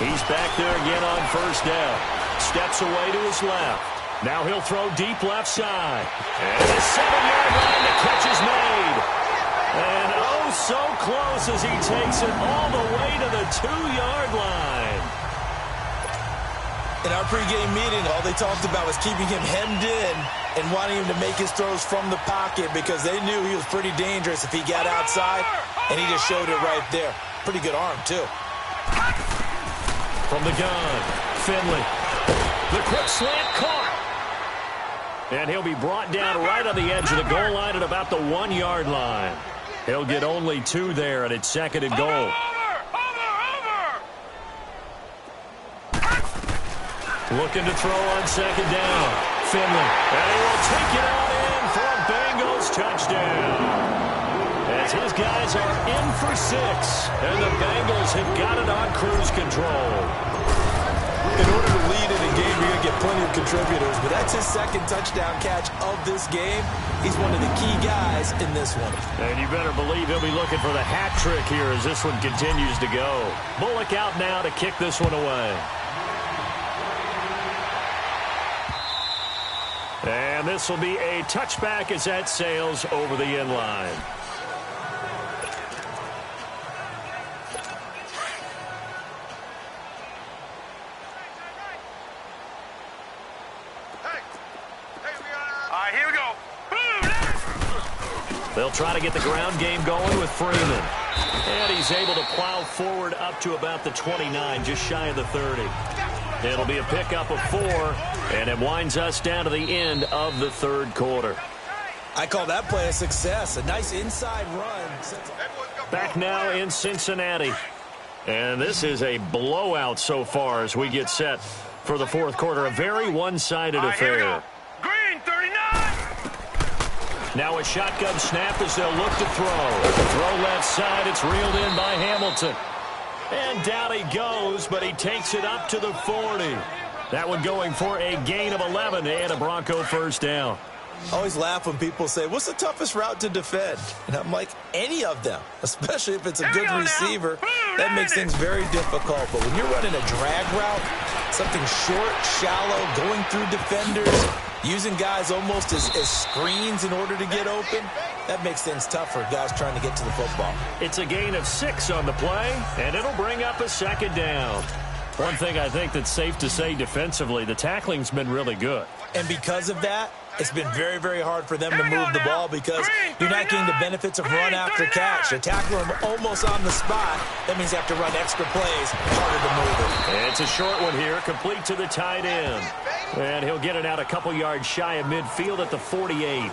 He's back there again on 1st down. Steps away to his left. Now he'll throw deep left side. And the 7-yard line, the catch is made. And oh, so close as he takes it all the way to the 2-yard line. In our pregame meeting, all they talked about was keeping him hemmed in and wanting him to make his throws from the pocket because they knew he was pretty dangerous if he got outside, and he just showed it right there. Pretty good arm, too. From the gun, Finley. The quick slant caught. And he'll be brought down right on the edge of the goal line at about the 1-yard line. He'll get only 2 there, and it's 2nd and goal. Looking to throw on 2nd down. Finley. And he will take it out in for a Bengals touchdown. As as his guys are in for 6. And the Bengals have got it on cruise control. In order to lead in a game, you're going to get plenty of contributors, but that's his second touchdown catch of this game. He's one of the key guys in this one. And you better believe he'll be looking for the hat trick here as this one continues to go. Bullock out now to kick this one away. And this will be a touchback as that sails over the end line. Here we go. They'll try to get the ground game going with Freeman. And he's able to plow forward up to about the 29, just shy of the 30. It'll be a pickup of 4, and it winds us down to the end of the third quarter. I call that play a success. A nice inside run. Back now in Cincinnati. And this is a blowout so far as we get set for the fourth quarter. A very one-sided affair. Green, 39. Now a shotgun snap as they'll look to throw. Throw left side. It's reeled in by Hamilton. And down he goes, but he takes it up to the 40. That one going for a gain of 11 and a Bronco first down. I always laugh when people say, what's the toughest route to defend? And I'm like, any of them, especially if it's a good receiver. That makes things very difficult. But when you're running a drag route, something short, shallow, going through defenders, using guys almost as screens in order to get open, that makes things tough for guys trying to get to the football. It's a gain of 6 on the play, and it'll bring up a second down. One thing I think that's safe to say defensively, the tackling's been really good. And because of that, it's been very, very hard for them to move the ball because you're not getting the benefits of run after catch. You tackle them almost on the spot. That means you have to run extra plays, harder to move it. It's a short one here, complete to the tight end. And he'll get it out a couple yards shy of midfield at the 48.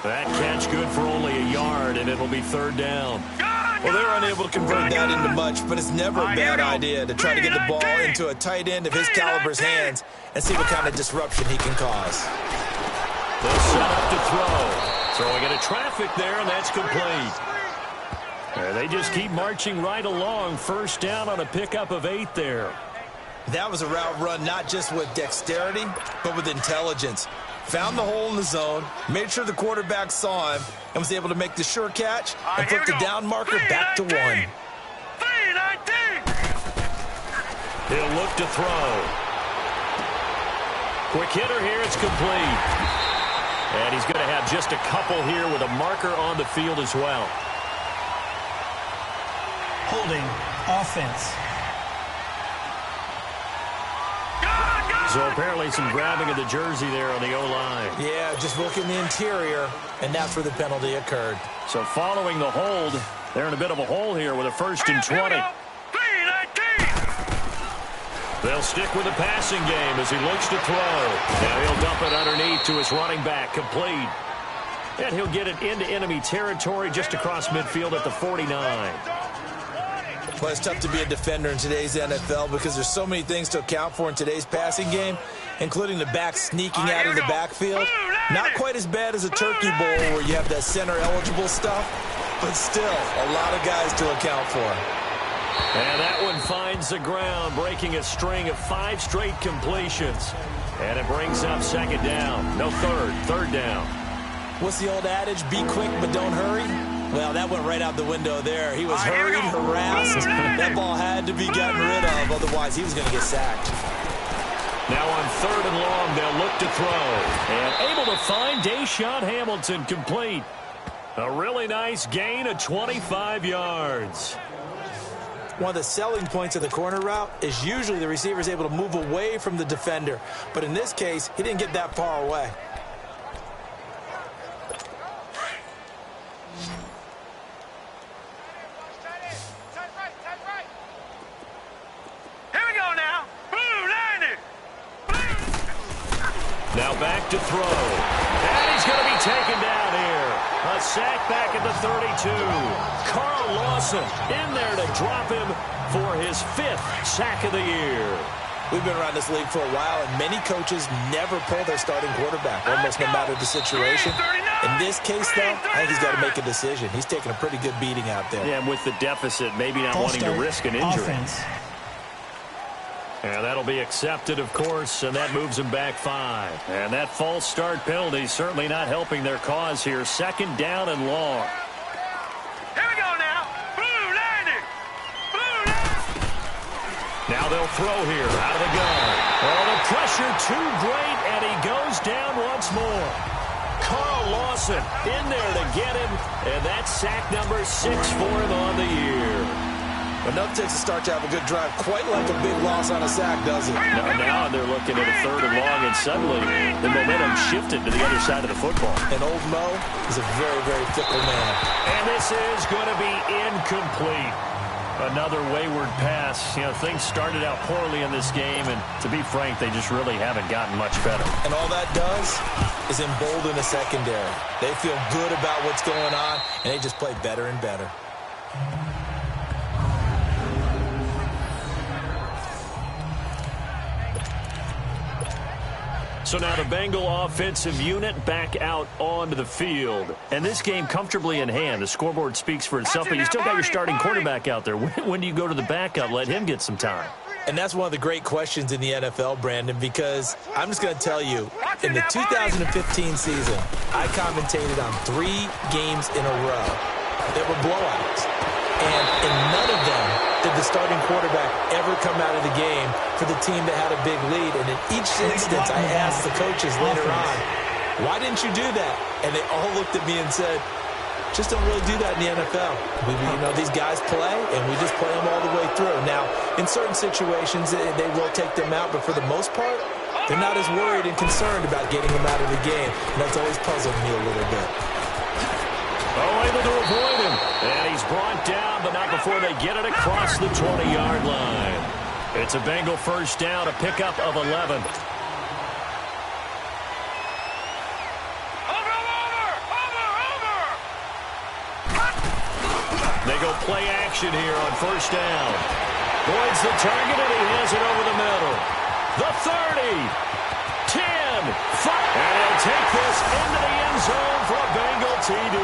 That catch good for only a yard, and it'll be third down. Well, they're unable to convert that into much, but it's never a bad idea to try to get the ball into a tight end of his caliber's hands and see what kind of disruption he can cause. They'll set up to throw. Throwing into traffic there, and that's complete. And they just keep marching right along. First down on a pickup of 8 there. That was a route run not just with dexterity, but with intelligence. Found the hole in the zone, made sure the quarterback saw him, and was able to make the sure catch and flip the down marker back to 1. 3-19. He'll look to throw. Quick hitter here, it's complete. And he's going to have just a couple here with a marker on the field as well. Holding offense. So apparently some grabbing of the jersey there on the O-line. Yeah, just looking the interior, and that's where the penalty occurred. So following the hold, they're in a bit of a hole here with a 1st and 20. 3-19. They'll stick with the passing game as he looks to throw. Now he'll dump it underneath to his running back, complete. And he'll get it into enemy territory just across midfield at the 49. Well, it's tough to be a defender in today's NFL because there's so many things to account for in today's passing game, including the back sneaking out of the backfield. Not quite as bad as a turkey bowl where you have that center-eligible stuff, but still a lot of guys to account for. And that one finds the ground, breaking a string of 5 straight completions. And it brings up second down. No, third down. What's the old adage? Be quick, but don't hurry? Well, that went right out the window there. He was hurried, harassed. That ball had to be gotten rid of, otherwise he was going to get sacked. Now on 3rd and long, they'll look to throw. And able to find Deshaun Hamilton, complete. A really nice gain of 25 yards. One of the selling points of the corner route is usually the receiver is able to move away from the defender. But in this case, he didn't get that far away. Here we go now. Blue 90. Now back to throw. And he's going to be taken down here. A sack back at the 32. Carl Lawson in there to drop him for his 5th sack of the year. We've been around this league for a while, and many coaches never pull their starting quarterback, almost no matter the situation. In this case, though, I think he's got to make a decision. He's taking a pretty good beating out there. Yeah, and with the deficit, maybe not wanting to risk an injury. Offense. And that'll be accepted, of course, and that moves them back 5. And that false start penalty certainly not helping their cause here. 2nd down and long. Here we go now. Blue 90. Blue 90. Now they'll throw here out of the gun. Oh, the pressure too great, and he goes down once more. Carl Lawson in there to get him, and that's sack number 6 for him on the year. Enough takes a start to have a good drive, quite like a big loss on a sack, does it? Now they're looking at a 3rd and long, and suddenly the momentum shifted to the other side of the football. And old Mo is a very, very fickle man. And this is going to be incomplete. Another wayward pass. You know, things started out poorly in this game, and to be frank, they just really haven't gotten much better. And all that does is embolden the secondary. They feel good about what's going on, and they just play better and better. So now the Bengal offensive unit back out onto the field. And this game comfortably in hand. The scoreboard speaks for itself, but you still got your starting quarterback out there. When do you go to the backup? Let him get some time. And that's one of the great questions in the NFL, Brandon, because I'm just going to tell you, in the 2015 season, I commentated on 3 games in a row that were blowouts. And in none of them did the starting quarterback ever come out of the game for the team that had a big lead. And in each instance, I asked the coaches later on, why didn't you do that? And they all looked at me and said, just don't really do that in the NFL. You know, these guys play, and we just play them all the way through. Now, in certain situations, they will take them out, but for the most part, they're not as worried and concerned about getting them out of the game. And that's always puzzled me a little bit. Oh, able to avoid him. And he's brought down, but not before they get it across the 20-yard line. It's a Bengal 1st down, a pickup of 11. They go play action here on 1st down. Boyd's the target, and he has it over the middle. The 30, 10, 5. And he'll take this into the end zone for a Bengal TD.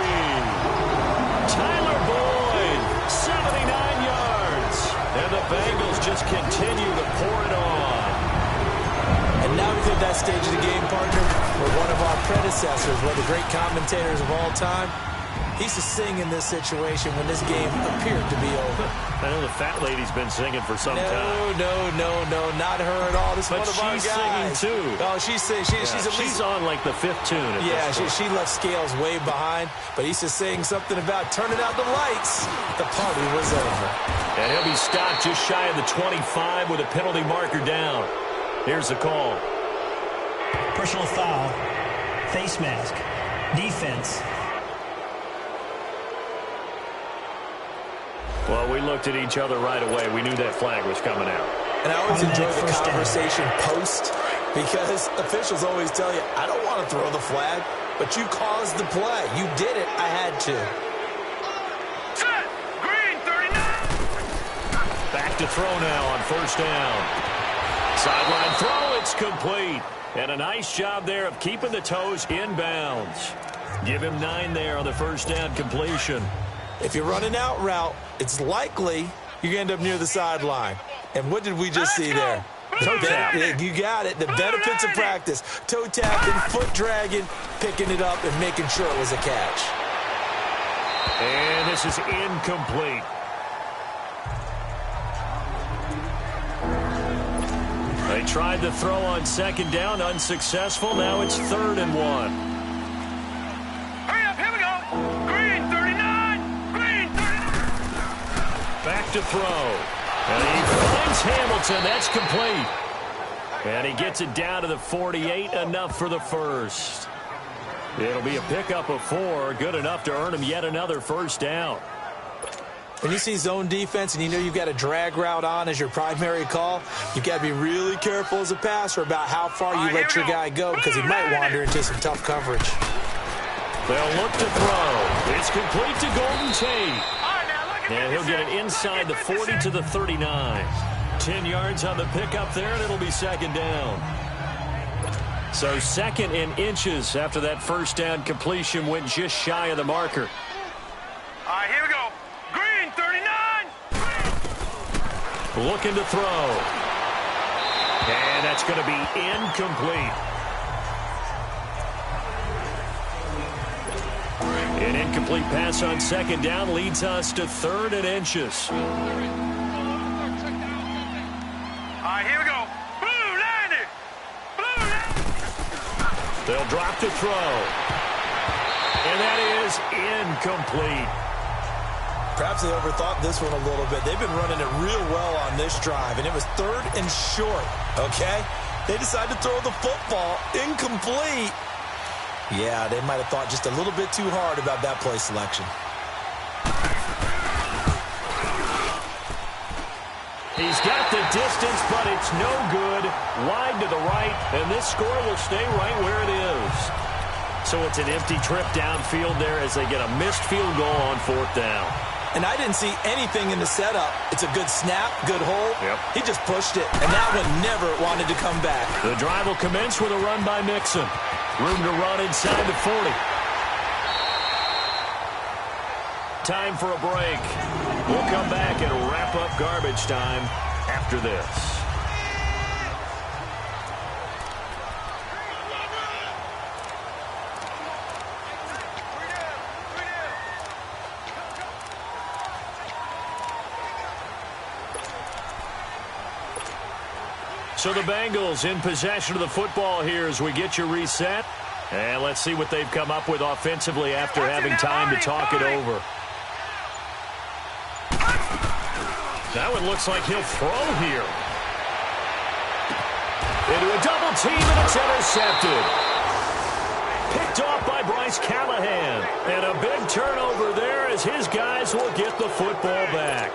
Tyler Boyd, 79 yards. And the Bengals just continue to pour it on. And now we've hit that stage of the game, partner, where one of our predecessors, one of the great commentators of all time, he used to sing in this situation when this game appeared to be over. I know the fat lady's been singing for some time. No, not her at all. This is one of our guys. But she's singing too. Oh, she's singing. She's on like the 5th tune. She left Scales way behind, but he used to sing something about turning out the lights. The party was over. And he'll be stopped just shy of the 25 with a penalty marker down. Here's the call. Personal foul. Face mask. Defense. Well, we looked at each other right away. We knew that flag was coming out. And I always enjoy the conversation post, because officials always tell you, I don't want to throw the flag, but you caused the play. You did it. I had to. Set. Green 39. Back to throw now on 1st down. Sideline throw. It's complete. And a nice job there of keeping the toes in bounds. Give him 9 there on the 1st down completion. If you're running out route, it's likely you're going to end up near the sideline. And what did we just see there? Toe tap. You got it. The benefits of practice. Toe tapping, foot dragging, picking it up, and making sure it was a catch. And this is incomplete. They tried the throw on 2nd down, unsuccessful. Now it's 3rd and 1. Back to throw. And he finds Hamilton. That's complete. And he gets it down to the 48. Enough for the 1st. It'll be a pickup of 4. Good enough to earn him yet another 1st down. When you see zone defense and you know you've got a drag route on as your primary call, you've got to be really careful as a passer about how far you let your guy go, because he might wander into some tough coverage. They'll look to throw. It's complete to Golden Tate. And he'll get it inside the 40 to the 39. 10 yards on the pickup there, and it'll be second down. So 2nd and inches after that first down completion went just shy of the marker. All right, here we go. Green, 39. Looking to throw. And that's going to be incomplete. An incomplete pass on second down leads us to 3rd and inches. All right, here we go. Blue 90. Blue 90. They'll drop to throw. And that is incomplete. Perhaps they overthought this one a little bit. They've been running it real well on this drive, and it was 3rd and short, okay? They decided to throw the football incomplete. Yeah, they might have thought just a little bit too hard about that play selection. He's got the distance, but it's no good. Wide to the right, and this score will stay right where it is. So it's an empty trip downfield there as they get a missed field goal on 4th down. And I didn't see anything in the setup. It's a good snap, good hold. Yep. He just pushed it, and that one never wanted to come back. The drive will commence with a run by Mixon. Room to run inside the 40. Time for a break. We'll come back and wrap up garbage time after this. So the Bengals in possession of the football here as we get you reset. And let's see what they've come up with offensively after having time to talk it over. That one looks like he'll throw here. Into a double team, and it's intercepted. Picked off by Bryce Callahan. And a big turnover there as his guys will get the football back.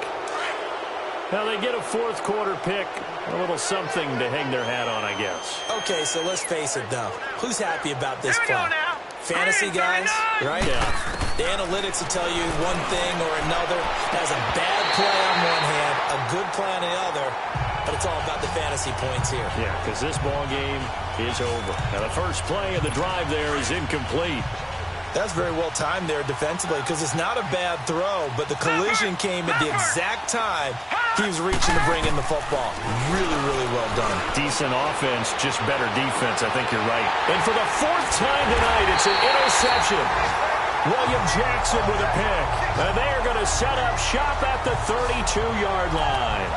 Now they get a 4th quarter pick. A little something to hang their hat on, I guess. Okay, so let's face it, though. Who's happy about this play? Fantasy guys, right? Yeah. The analytics will tell you one thing or another. Has a bad play on one hand, a good play on the other, but it's all about the fantasy points here. Yeah, because this ball game is over. Now the first play of the drive there is incomplete. That's very well timed there defensively because it's not a bad throw, but the collision came at the exact time he was reaching to bring in the football. Really, really well done. Decent offense, just better defense. I think you're right. And for the 4th time tonight, it's an interception. William Jackson with a pick. And they are going to set up shop at the 32-yard line.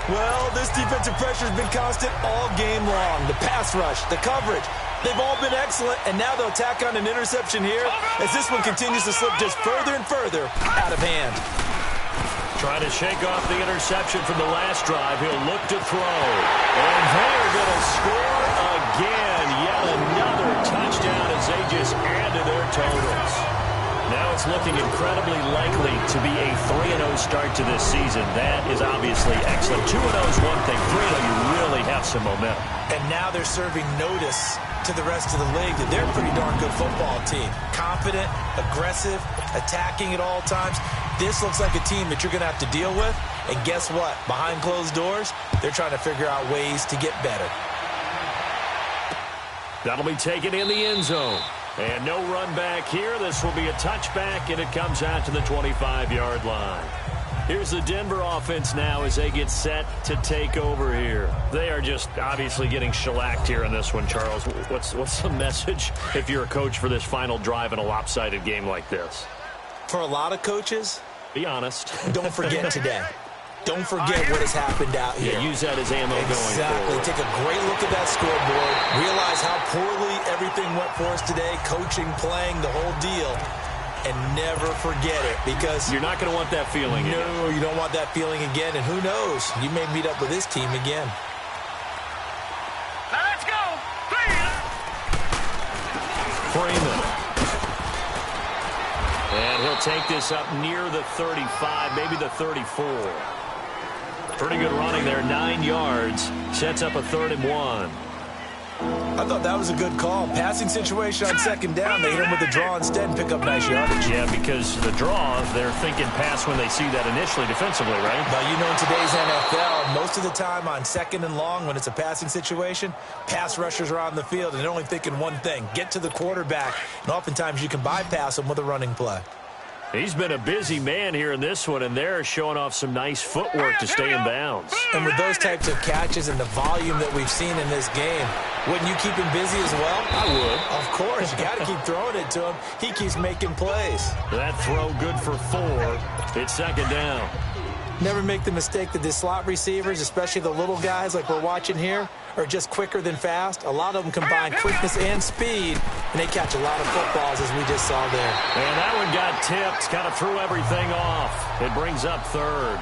Well, this defensive pressure has been constant all game long. The pass rush, the coverage, they've all been excellent, and now they'll tack on an interception here as this one continues to slip just further and further out of hand. Trying to shake off the interception from the last drive. He'll look to throw. And they are going to score again. Yet another touchdown as they just add to their totals. Now it's looking incredibly likely to be a 3-0 start to this season. That is obviously excellent. 2-0 is one thing. 3-0, you really have some momentum. And now they're serving notice to the rest of the league that they're a pretty darn good football team. Confident, aggressive, attacking at all times. This looks like a team that you're going to have to deal with. And guess what? Behind closed doors, they're trying to figure out ways to get better. That'll be taken in the end zone. And no run back here. This will be a touchback, and it comes out to the 25-yard line. Here's the Denver offense now as they get set to take over here. They are just obviously getting shellacked here in this one, Charles. What's the message if you're a coach for this final drive in a lopsided game like this? For a lot of coaches, be honest. Don't forget today. Don't forget what has happened out here. Yeah, use that as ammo going forward. Take a great look at that scoreboard. Realize how poorly everything went for us today. Coaching, playing, the whole deal. And never forget it because you're not going to want that feeling again. No, you don't want that feeling again. And who knows? You may meet up with this team again. Now let's go. Freeman. And he'll take this up near the 35, maybe the 34. Pretty good running there, 9 yards. Sets up a 3rd and 1. I thought that was a good call. Passing situation on second down. They hit him with a draw instead and pick up nice yardage. Yeah, because the draw, they're thinking pass when they see that initially defensively, right? But you know, in today's NFL, most of the time on second and long, when it's a passing situation, pass rushers are on the field, and they're only thinking one thing, get to the quarterback. And oftentimes you can bypass them with a running play. He's been a busy man here in this one, and they're showing off some nice footwork to stay in bounds. And with those types of catches and the volume that we've seen in this game, wouldn't you keep him busy as well? I would. Of course. You got to keep throwing it to him. He keeps making plays. That throw good for 4. It's second down. Never make the mistake that the slot receivers, especially the little guys like we're watching here, are just quicker than fast. A lot of them combine quickness and speed, and they catch a lot of footballs, as we just saw there. And that one got tipped, kind of threw everything off. It brings up third.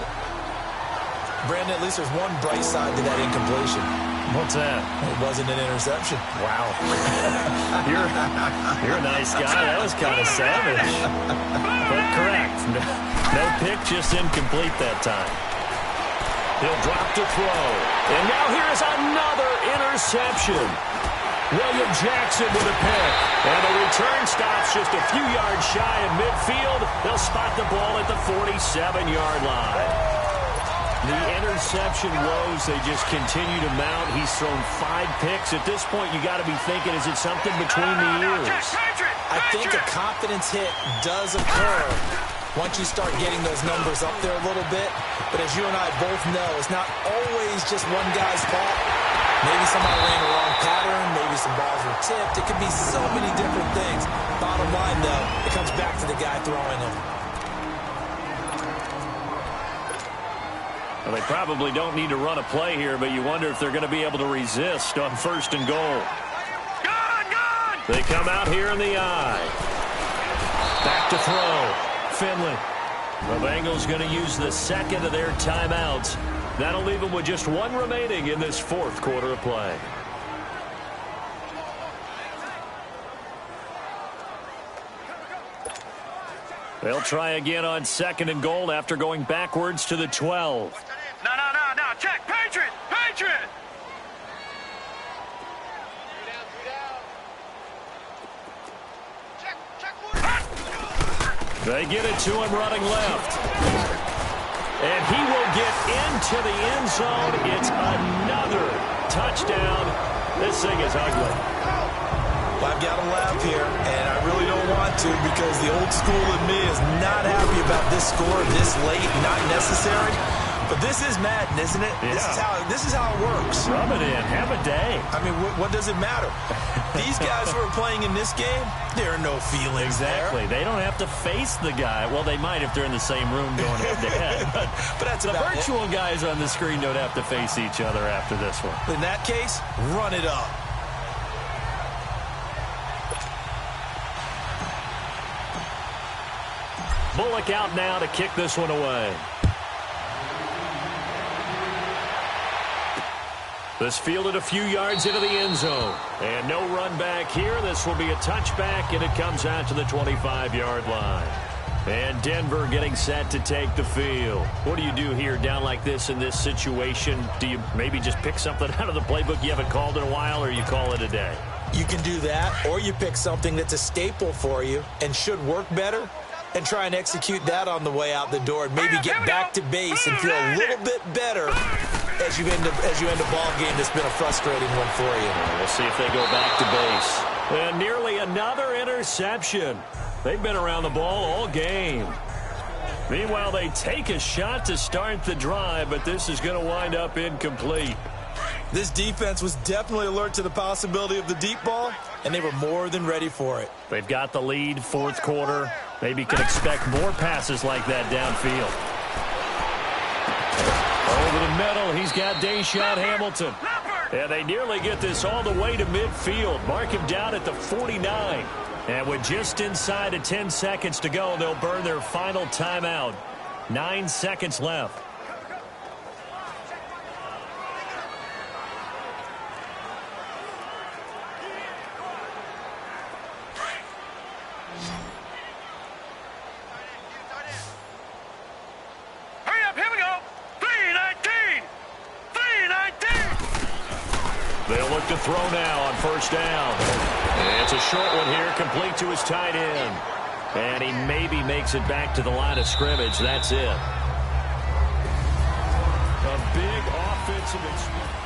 Brandon, at least there's one bright side to that incompletion. What's that? It wasn't an interception. Wow. You're a nice guy. That was kind of savage. But correct. No pick, just incomplete that time. He'll drop to throw. And now here's another interception. William Jackson with a pick. And the return stops just a few yards shy of midfield. They'll spot the ball at the 47-yard line. The interception woes, they just continue to mount. He's thrown 5 picks. At this point, you got to be thinking, is it something between the ears? I think a confidence hit does occur once you start getting those numbers up there a little bit. But as you and I both know, it's not always just one guy's fault. Maybe somebody ran the wrong pattern. Maybe some balls were tipped. It could be so many different things. Bottom line, though, it comes back to the guy throwing them. Well, they probably don't need to run a play here, but you wonder if they're going to be able to resist on first and goal. They come out here in the eye. Back to throw. Finley. The Bengals going to use the second of their timeouts. That'll leave them with just 1 remaining in this 4th quarter of play. They'll try again on second and goal after going backwards to the 12. No. Check. Patriot. They get it to him running left. And he will get into the end zone. It's another touchdown. This thing is ugly. Well, I've got to laugh here, and I really don't want to because the old school in me is not happy about this score this late, not necessary. But this is Madden, isn't it? Yeah. This is how it works. Rub it in. Have a day. I mean, what does it matter? These guys who are playing in this game, there are no feelings Exactly. there. They don't have to face the guy. Well, they might if they're in the same room going head-to-head. But that's the about virtual guys on the screen don't have to face each other after this one. In that case, run it up. Bullock out now to kick this one away. This fielded a few yards into the end zone. And no run back here. This will be a touchback, and it comes out to the 25-yard line. And Denver getting set to take the field. What do you do here down like this in this situation? Do you maybe just pick something out of the playbook you haven't called in a while, or you call it a day? You can do that, or you pick something that's a staple for you and should work better and try and execute that on the way out the door and maybe get back to base and feel a little bit better as you end a ball game that's been a frustrating one for you. We'll see if they go back to base. And nearly another interception. They've been around the ball all game. Meanwhile, they take a shot to start the drive, but this is going to wind up incomplete. This defense was definitely alert to the possibility of the deep ball, and they were more than ready for it. They've got the lead, 4th quarter. Maybe can expect more passes like that downfield. Over the middle, he's got Deshaun Hamilton. And they nearly get this all the way to midfield. Mark him down at the 49. And with just inside of 10 seconds to go, they'll burn their final timeout. 9 seconds left. Hurry up, here we go. 3:19. They'll look to throw now on first down. It's a short one here, complete to his tight end. And he maybe makes it back to the line of scrimmage. That's it. A big offensive experience.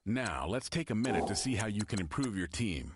Now, let's take a minute to see how you can improve your team.